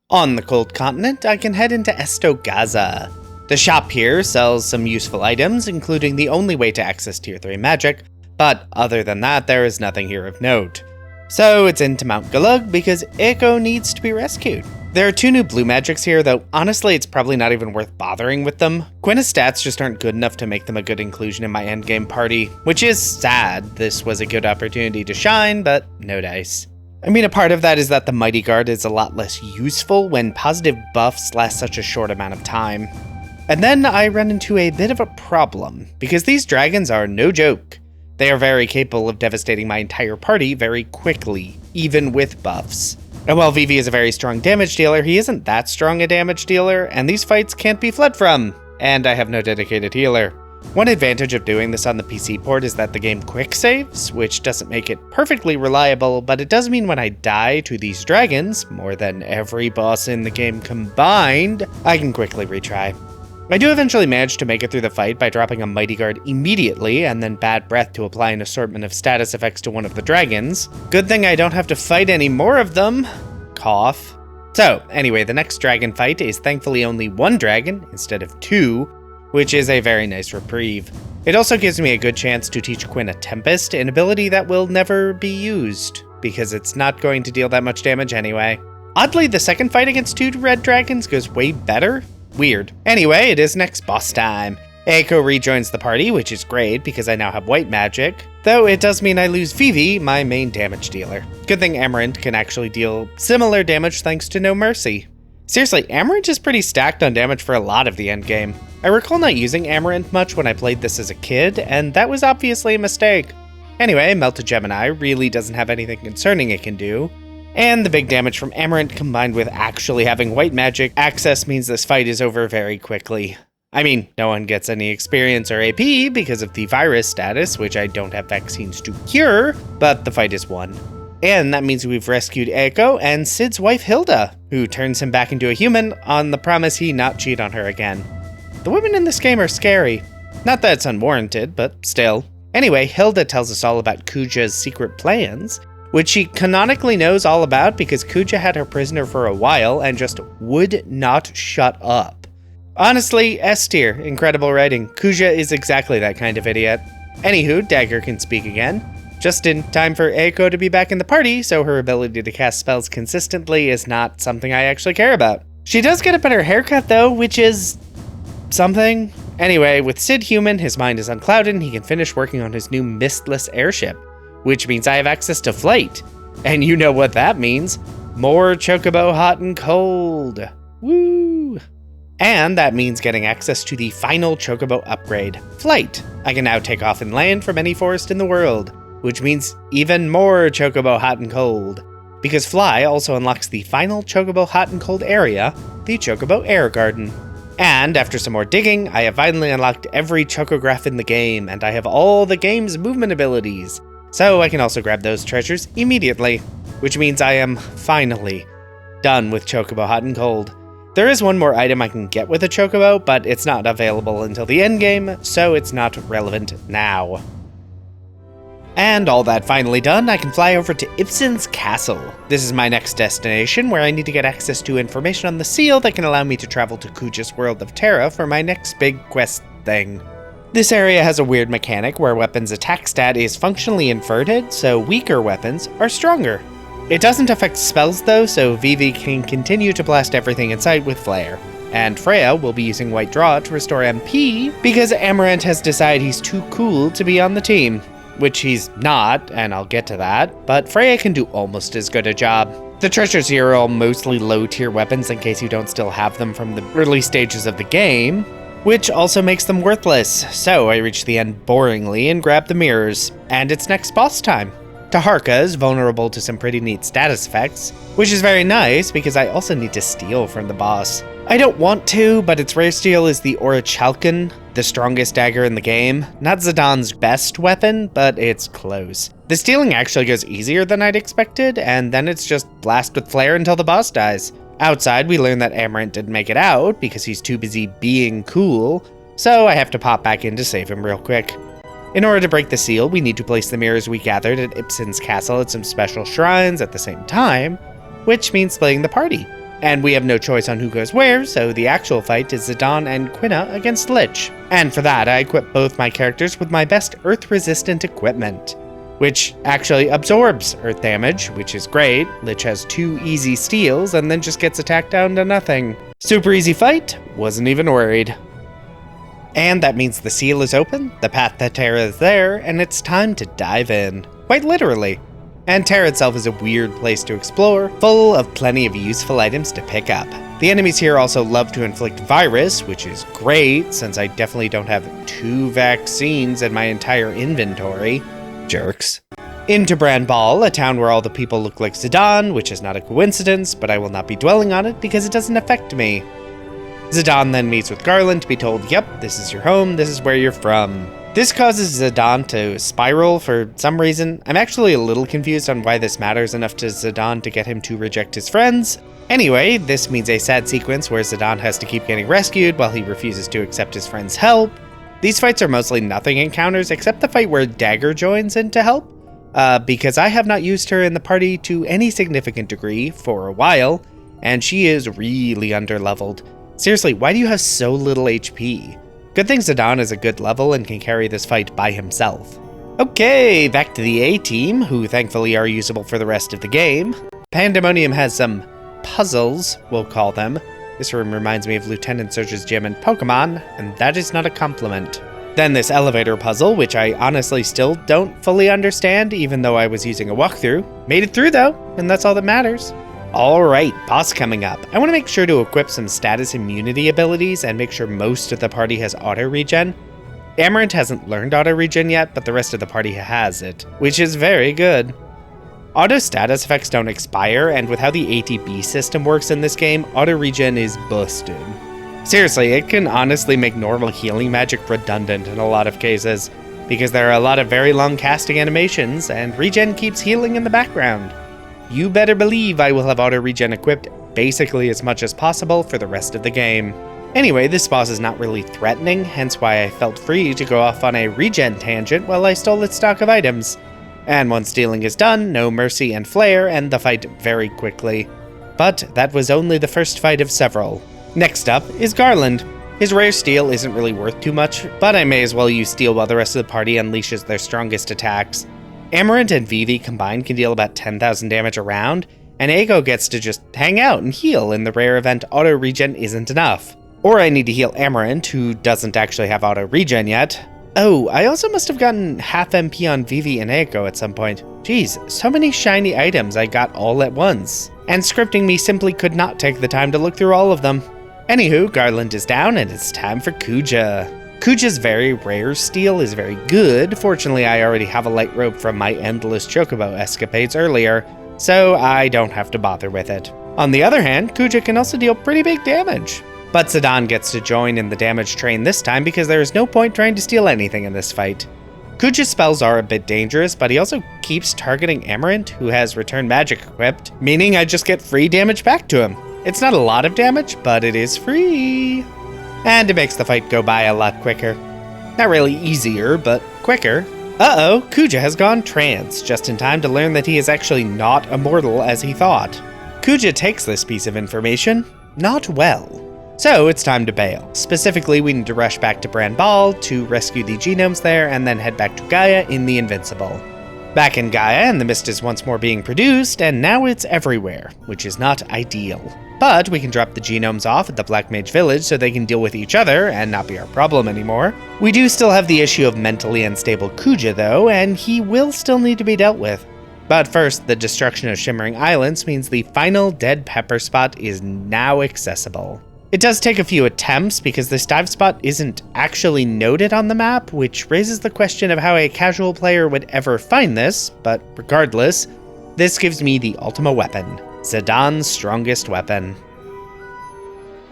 On the cold continent, I can head into Estogaza. The shop here sells some useful items, including the only way to access tier 3 magic, but other than that, there is nothing here of note. So it's into Mount Galug because Eiko needs to be rescued. There are 2 new blue magics here, though honestly it's probably not even worth bothering with them. Quina's stats just aren't good enough to make them a good inclusion in my endgame party, which is sad. This was a good opportunity to shine, but no dice. I mean, a part of that is that the Mighty Guard is a lot less useful when positive buffs last such a short amount of time. And then I run into a bit of a problem, because these dragons are no joke. They are very capable of devastating my entire party very quickly, even with buffs. And while Vivi is a very strong damage dealer, he isn't that strong a damage dealer, and these fights can't be fled from, and I have no dedicated healer. One advantage of doing this on the PC port is that the game quick saves, which doesn't make it perfectly reliable, but it does mean when I die to these dragons, more than every boss in the game combined, I can quickly retry. I do eventually manage to make it through the fight by dropping a Mighty Guard immediately, and then Bad Breath to apply an assortment of status effects to one of the dragons. Good thing I don't have to fight any more of them. Cough. So, anyway, the next dragon fight is thankfully only 1 dragon instead of 2, which is a very nice reprieve. It also gives me a good chance to teach Quina Tempest, an ability that will never be used, because it's not going to deal that much damage anyway. Oddly, the second fight against 2 red dragons goes way better. Weird. Anyway, it is next boss time. Eiko rejoins the party, which is great because I now have white magic, though it does mean I lose Vivi, my main damage dealer. Good thing Amaranth can actually deal similar damage thanks to No Mercy. Seriously, Amaranth is pretty stacked on damage for a lot of the endgame. I recall not using Amaranth much when I played this as a kid, and that was obviously a mistake. Anyway, Melted Gemini really doesn't have anything concerning it can do, and the big damage from Amaranth combined with actually having white magic access means this fight is over very quickly. I mean, no one gets any experience or AP because of the virus status, which I don't have vaccines to cure, but the fight is won. And that means we've rescued Eiko and Sid's wife Hilda, who turns him back into a human on the promise he not cheat on her again. The women in this game are scary. Not that it's unwarranted, but still. Anyway, Hilda tells us all about Kuja's secret plans, which she canonically knows all about because Kuja had her prisoner for a while and just would not shut up. Honestly, S tier, incredible writing. Kuja is exactly that kind of idiot. Anywho, Dagger can speak again. Just in time for Eiko to be back in the party, so her ability to cast spells consistently is not something I actually care about. She does get a better haircut though, which is something. Anyway, with Sid human, his mind is unclouded and he can finish working on his new mistless airship, which means I have access to flight. And you know what that means. More Chocobo hot and cold. Woo! And that means getting access to the final Chocobo upgrade, Flight. I can now take off and land from any forest in the world, which means even more Chocobo hot and cold. Because Fly also unlocks the final Chocobo hot and cold area, the Chocobo Air Garden. And after some more digging, I have finally unlocked every Chocograph in the game, and I have all the game's movement abilities. So I can also grab those treasures immediately, which means I am finally done with Chocobo hot and cold. There is one more item I can get with a Chocobo, but it's not available until the endgame, so it's not relevant now. And all that finally done, I can fly over to Ipsson Castle. This is my next destination, where I need to get access to information on the seal that can allow me to travel to Kuja's World of Terra for my next big quest thing. This area has a weird mechanic where weapons' attack stat is functionally inverted, so weaker weapons are stronger. It doesn't affect spells though, so Vivi can continue to blast everything in sight with Flare. And Freya will be using White Draw to restore MP because Amaranth has decided he's too cool to be on the team. Which he's not, and I'll get to that, but Freya can do almost as good a job. The treasures here are all mostly low-tier weapons in case you don't still have them from the early stages of the game, which also makes them worthless. So I reach the end boringly and grab the mirrors, and it's next boss time. Taharka is vulnerable to some pretty neat status effects, which is very nice because I also need to steal from the boss. I don't want to, but its rare steal is the Orichalcon, the strongest dagger in the game. Not Zidon's best weapon, but it's close. The stealing actually goes easier than I'd expected, and then it's just blast with flare until the boss dies. Outside, we learn that Amaranth didn't make it out because he's too busy being cool, so I have to pop back in to save him real quick. In order to break the seal, we need to place the mirrors we gathered at Ipsson Castle at some special shrines at the same time, which means splitting the party. And we have no choice on who goes where, so the actual fight is Zidon and Quina against Lich. And for that, I equip both my characters with my best earth-resistant equipment, which actually absorbs earth damage, which is great. Lich has 2 easy steals and then just gets attacked down to nothing. Super easy fight, wasn't even worried. And that means the seal is open, the path to Terra is there, and it's time to dive in. Quite literally. And Terra itself is a weird place to explore, full of plenty of useful items to pick up. The enemies here also love to inflict virus, which is great, since I definitely don't have 2 vaccines in my entire inventory. Jerks. Into Bran Ball, a town where all the people look like Zidon, which is not a coincidence, but I will not be dwelling on it because it doesn't affect me. Zidon then meets with Garland to be told, yep, this is your home, this is where you're from. This causes Zidon to spiral for some reason. I'm actually a little confused on why this matters enough to Zidon to get him to reject his friends. Anyway, this means a sad sequence where Zidon has to keep getting rescued while he refuses to accept his friend's help. These fights are mostly nothing encounters except the fight where Dagger joins in to help, because I have not used her in the party to any significant degree for a while, and she is really underleveled. Seriously, why do you have so little HP? Good thing Zidon is a good level and can carry this fight by himself. Okay, back to the A-team, who thankfully are usable for the rest of the game. Pandemonium has some puzzles, we'll call them. This room reminds me of Lieutenant Surge's gym in Pokemon, and that is not a compliment. Then this elevator puzzle, which I honestly still don't fully understand, even though I was using a walkthrough. Made it through though, and that's all that matters. Alright, boss coming up. I want to make sure to equip some status immunity abilities and make sure most of the party has auto regen. Amarant hasn't learned auto regen yet, but the rest of the party has it, which is very good. Auto status effects don't expire, and with how the ATB system works in this game, auto regen is busted. Seriously, it can honestly make normal healing magic redundant in a lot of cases, because there are a lot of very long casting animations, and regen keeps healing in the background. You better believe I will have auto regen equipped basically as much as possible for the rest of the game. Anyway, this boss is not really threatening, hence why I felt free to go off on a regen tangent while I stole its stock of items. And once stealing is done, no mercy and flare end the fight very quickly. But that was only the first fight of several. Next up is Garland. His rare steel isn't really worth too much, but I may as well use steel while the rest of the party unleashes their strongest attacks. Amarant and Vivi combined can deal about 10,000 damage a round, and Aiko gets to just hang out and heal in the rare event auto regen isn't enough. Or I need to heal Amarant, who doesn't actually have auto regen yet. Oh, I also must have gotten half MP on Vivi and Aiko at some point. Jeez, so many shiny items I got all at once. And scripting me simply could not take the time to look through all of them. Anywho, Garland is down and it's time for Kuja. Kuja's very rare steel is very good. Fortunately, I already have a light rope from my endless chocobo escapades earlier, so I don't have to bother with it. On the other hand, Kuja can also deal pretty big damage. But Zidon gets to join in the damage train this time because there is no point trying to steal anything in this fight. Kuja's spells are a bit dangerous, but he also keeps targeting Amarant, who has return magic equipped, meaning I just get free damage back to him. It's not a lot of damage, but it is free. And it makes the fight go by a lot quicker. Not really easier, but quicker. Uh-oh, Kuja has gone trance, just in time to learn that he is actually not immortal as he thought. Kuja takes this piece of information not well. So it's time to bail. Specifically, we need to rush back to Branbal to rescue the genomes there and then head back to Gaia in the Invincible. Back in Gaia, and the mist is once more being produced, and now it's everywhere, which is not ideal. But we can drop the genomes off at the Black Mage Village so they can deal with each other and not be our problem anymore. We do still have the issue of mentally unstable Kuja though, and he will still need to be dealt with. But first, the destruction of Shimmering Islands means the final dead pepper spot is now accessible. It does take a few attempts because this dive spot isn't actually noted on the map, which raises the question of how a casual player would ever find this, but regardless, this gives me the Ultima weapon, Zidon's strongest weapon.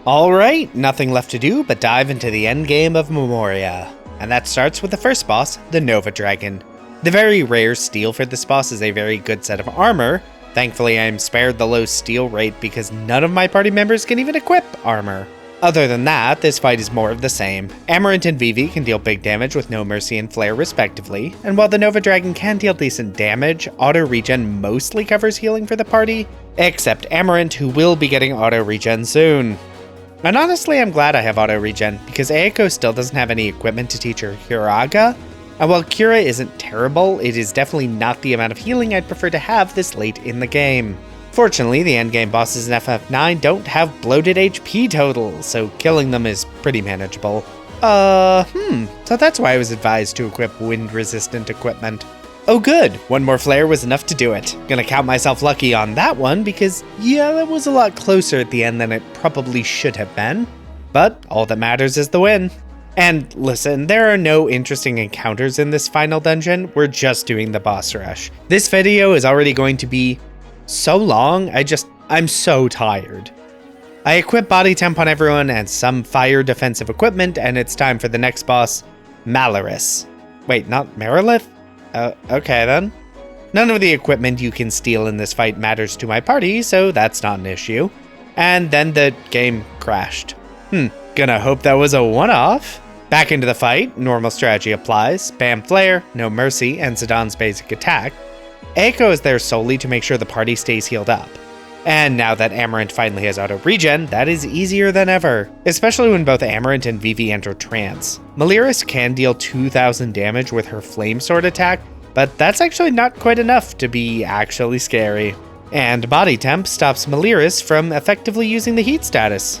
Alright, nothing left to do but dive into the endgame of Memoria, and that starts with the first boss, the Nova Dragon. The very rare steel for this boss is a very good set of armor. Thankfully, I am spared the low steel rate because none of my party members can even equip armor. Other than that, this fight is more of the same. Amarant and Vivi can deal big damage with no mercy and flare respectively, and while the Nova Dragon can deal decent damage, auto regen mostly covers healing for the party, except Amarant, who will be getting auto regen soon. And honestly, I'm glad I have auto regen, because Aiko still doesn't have any equipment to teach her Hiraga. And while Cura isn't terrible, it is definitely not the amount of healing I'd prefer to have this late in the game. Fortunately, the endgame bosses in FF9 don't have bloated HP totals, so killing them is pretty manageable. So that's why I was advised to equip wind-resistant equipment. Oh good, one more flare was enough to do it. Gonna count myself lucky on that one because, yeah, that was a lot closer at the end than it probably should have been. But all that matters is the win. And listen, there are no interesting encounters in this final dungeon, we're just doing the boss rush. This video is already going to be so long, I'm so tired. I equip body temp on everyone and some fire defensive equipment, and it's time for the next boss, Malus. Wait, not Marilith? Okay then. None of the equipment you can steal in this fight matters to my party, so that's not an issue. And then the game crashed. Gonna hope that was a one-off. Back into the fight, normal strategy applies, spam flare, no mercy, and Zidon's basic attack. Aiko is there solely to make sure the party stays healed up. And now that Amarant finally has auto regen, that is easier than ever, especially when both Amarant and Vivi enter trance. Maliris can deal 2,000 damage with her flame sword attack, but that's actually not quite enough to be actually scary. And Body Temp stops Malyrus from effectively using the heat status.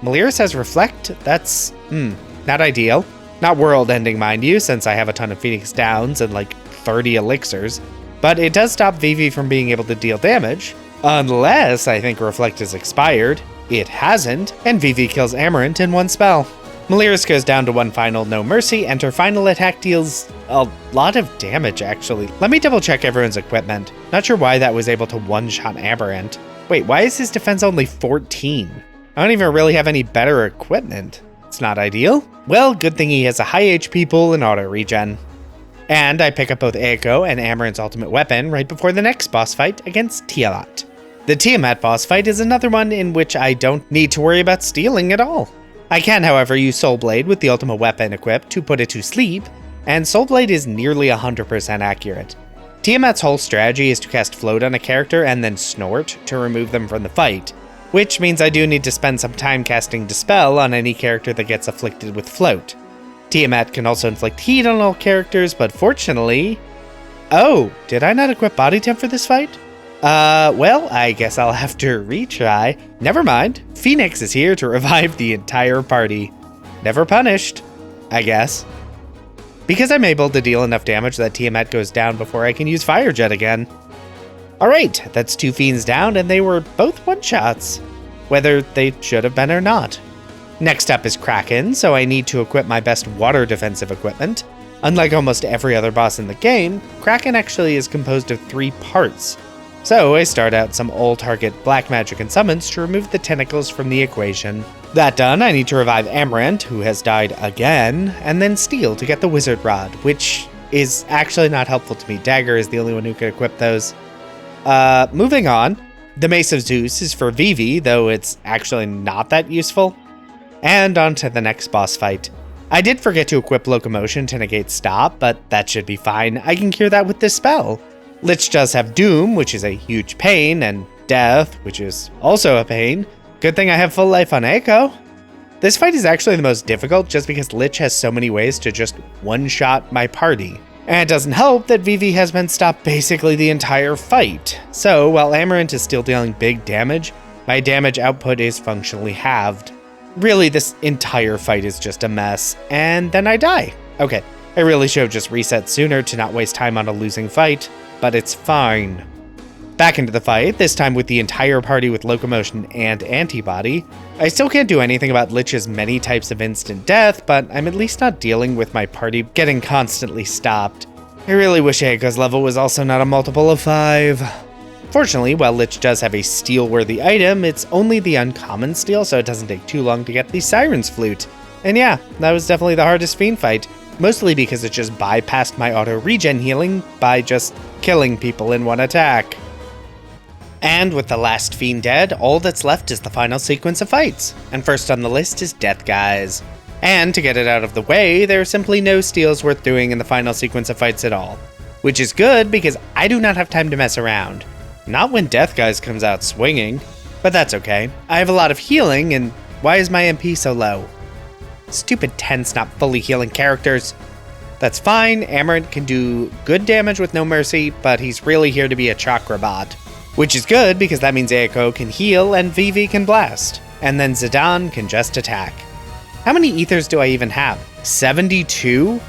Malyrus has Reflect? That's, not ideal. Not world-ending, mind you, since I have a ton of Phoenix Downs and like 30 elixirs. But it does stop Vivi from being able to deal damage, unless I think Reflect is expired. It hasn't, and Vivi kills Amarant in one spell. Malyrus goes down to one final No Mercy, and her final attack deals a lot of damage, actually. Let me double check everyone's equipment. Not sure why that was able to one-shot Amarant. Wait, why is his defense only 14? I don't even really have any better equipment. It's not ideal. Well, good thing he has a high HP pool and auto regen. And I pick up both Eiko and Amarant's ultimate weapon right before the next boss fight against Tiamat. The Tiamat boss fight is another one in which I don't need to worry about stealing at all. I can, however, use Soul Blade with the ultimate weapon equipped to put it to sleep, and Soul Blade is nearly 100% accurate. Tiamat's whole strategy is to cast Float on a character and then Snort to remove them from the fight, which means I do need to spend some time casting Dispel on any character that gets afflicted with Float. Tiamat can also inflict heat on all characters, but fortunately... Oh, did I not equip Body Temp for this fight? Well, I guess I'll have to retry. Never mind, Phoenix is here to revive the entire party. Never punished, I guess. Because I'm able to deal enough damage that Tiamat goes down before I can use Fire Jet again. Alright, that's 2 fiends down, and they were both one-shots. Whether they should have been or not. Next up is Kraken, so I need to equip my best water defensive equipment. Unlike almost every other boss in the game, Kraken actually is composed of 3 parts. So I start out some old target black magic and summons to remove the tentacles from the equation. That done, I need to revive Amarant, who has died again, and then Steel to get the Wizard Rod, which is actually not helpful to me. Dagger is the only one who could equip those. Moving on. The Mace of Zeus is for Vivi, though it's actually not that useful. And on to the next boss fight. I did forget to equip Locomotion to negate Stop, but that should be fine. I can cure that with this spell. Lich does have Doom, which is a huge pain, and Death, which is also a pain. Good thing I have full life on Echo. This fight is actually the most difficult just because Lich has so many ways to just one-shot my party. And it doesn't help that Vivi has been stopped basically the entire fight. So while Amarant is still dealing big damage, my damage output is functionally halved. Really, this entire fight is just a mess, and then I die. Okay, I really should have just reset sooner to not waste time on a losing fight, but it's fine. Back into the fight, this time with the entire party with Locomotion and Antibody. I still can't do anything about Lich's many types of instant death, but I'm at least not dealing with my party getting constantly stopped. I really wish Eiko's level was also not a multiple of 5. Fortunately, while Lich does have a steel-worthy item, it's only the uncommon steel, so it doesn't take too long to get the Siren's Flute. And yeah, that was definitely the hardest fiend fight, mostly because it just bypassed my auto-regen healing by just killing people in one attack. And with the last fiend dead, all that's left is the final sequence of fights, and first on the list is Death Guys. And to get it out of the way, there are simply no steals worth doing in the final sequence of fights at all. Which is good, because I do not have time to mess around. Not when Death Guys comes out swinging, but that's okay. I have a lot of healing, and why is my MP so low? Stupid tents not fully healing characters. That's fine, Amarant can do good damage with No Mercy, but he's really here to be a chakra bot. Which is good, because that means Eiko can heal and Vivi can blast, and then Zidon can just attack. How many ethers do I even have? 72?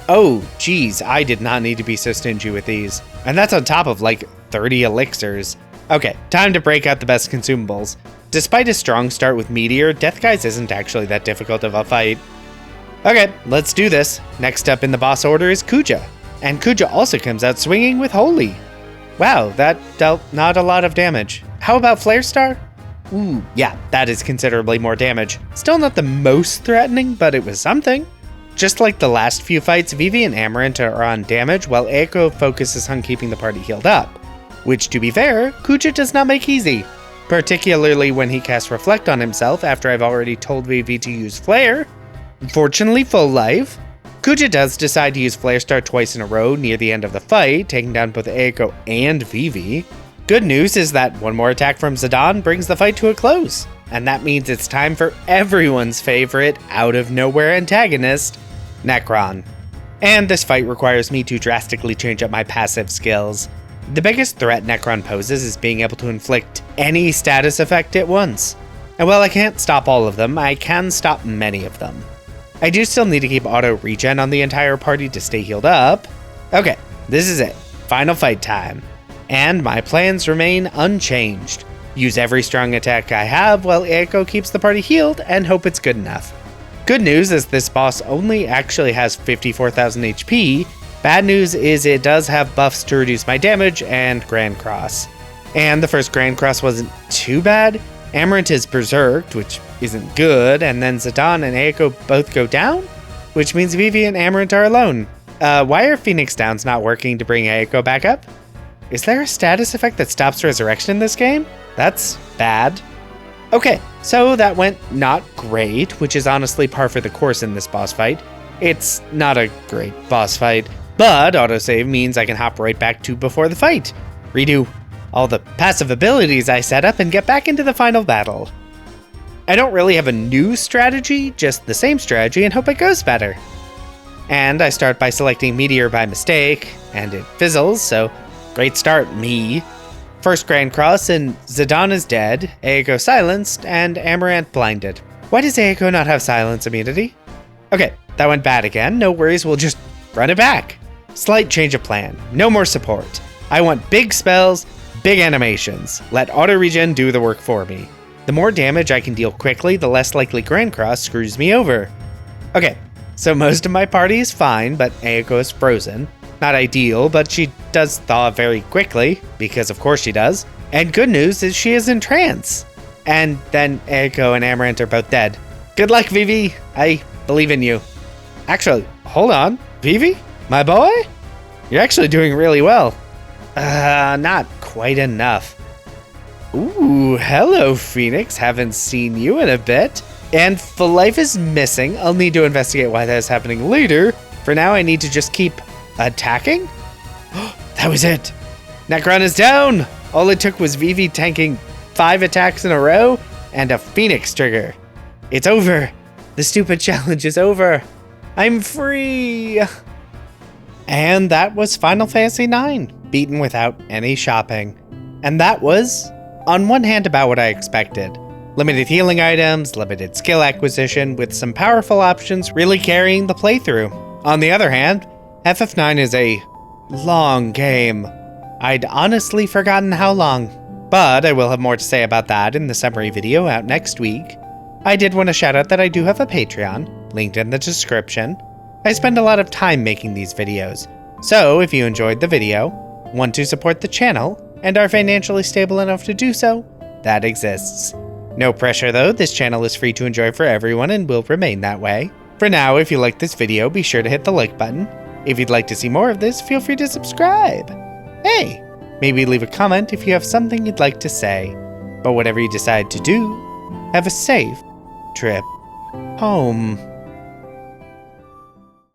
Oh, geez, I did not need to be so stingy with these. And that's on top of like 30 elixirs. Okay, time to break out the best consumables. Despite a strong start with Meteor, Death Guys isn't actually that difficult of a fight. Okay, let's do this. Next up in the boss order is Kuja. And Kuja also comes out swinging with Holy. Wow, that dealt not a lot of damage. How about Flare Star? Ooh, yeah, that is considerably more damage. Still not the most threatening, but it was something. Just like the last few fights, Vivi and Amarant are on damage, while Eiko focuses on keeping the party healed up. Which, to be fair, Kuja does not make easy. Particularly when he casts Reflect on himself after I've already told Vivi to use Flare. Fortunately, full life. Kuja does decide to use Flare Star twice in a row near the end of the fight, taking down both Eiko and Vivi. Good news is that one more attack from Zidon brings the fight to a close, and that means it's time for everyone's favorite out-of-nowhere antagonist, Necron. And this fight requires me to drastically change up my passive skills. The biggest threat Necron poses is being able to inflict any status effect at once. And while I can't stop all of them, I can stop many of them. I do still need to keep auto regen on the entire party to stay healed up. Okay, this is it. Final fight time. And my plans remain unchanged. Use every strong attack I have while Echo keeps the party healed and hope it's good enough. Good news is this boss only actually has 54,000 HP. Bad news is it does have buffs to reduce my damage and Grand Cross. And the first Grand Cross wasn't too bad. Amarant is berserked, which isn't good, and then Zidon and Echo both go down, which means Vivi and Amarant are alone. Why are Phoenix Downs not working to bring Echo back up? Is there a status effect that stops resurrection in this game? That's bad. Okay, so that went not great, which is honestly par for the course in this boss fight. It's not a great boss fight, but autosave means I can hop right back to before the fight, redo all the passive abilities I set up, and get back into the final battle. I don't really have a new strategy, just the same strategy and hope it goes better. And I start by selecting Meteor by mistake, and it fizzles, so great start, me. First Grand Cross, and Zidon is dead, Eiko silenced, and Amarant blinded. Why does Eiko not have silence immunity? Okay, that went bad again, no worries, we'll just run it back. Slight change of plan, no more support. I want big spells, big animations. Let auto-regen do the work for me. The more damage I can deal quickly, the less likely Grand Cross screws me over. Okay, so most of my party is fine, but Eiko is frozen. Not ideal, but she does thaw very quickly, because of course she does. And good news is she is in trance. And then Eiko and Amarant are both dead. Good luck, Vivi. I believe in you. Actually, hold on. Vivi? My boy? You're actually doing really well. Not quite enough. Ooh, hello, Phoenix. Haven't seen you in a bit. And if life is missing, I'll need to investigate why that is happening later. For now, I need to just keep attacking? That was it. Necron is down. All it took was Vivi tanking 5 attacks in a row and a Phoenix trigger. It's over. The stupid challenge is over. I'm free. And that was Final Fantasy IX, beaten without any shopping. And that was, on one hand, about what I expected. Limited healing items, limited skill acquisition, with some powerful options really carrying the playthrough. On the other hand, FF9 is a long game. I'd honestly forgotten how long, but I will have more to say about that in the summary video out next week. I did want to shout out that I do have a Patreon, linked in the description. I spend a lot of time making these videos, so if you enjoyed the video, want to support the channel, and are financially stable enough to do so, that exists. No pressure though, this channel is free to enjoy for everyone and will remain that way. For now, if you liked this video, be sure to hit the like button. If you'd like to see more of this, feel free to subscribe. Hey, maybe leave a comment if you have something you'd like to say. But whatever you decide to do, have a safe trip home.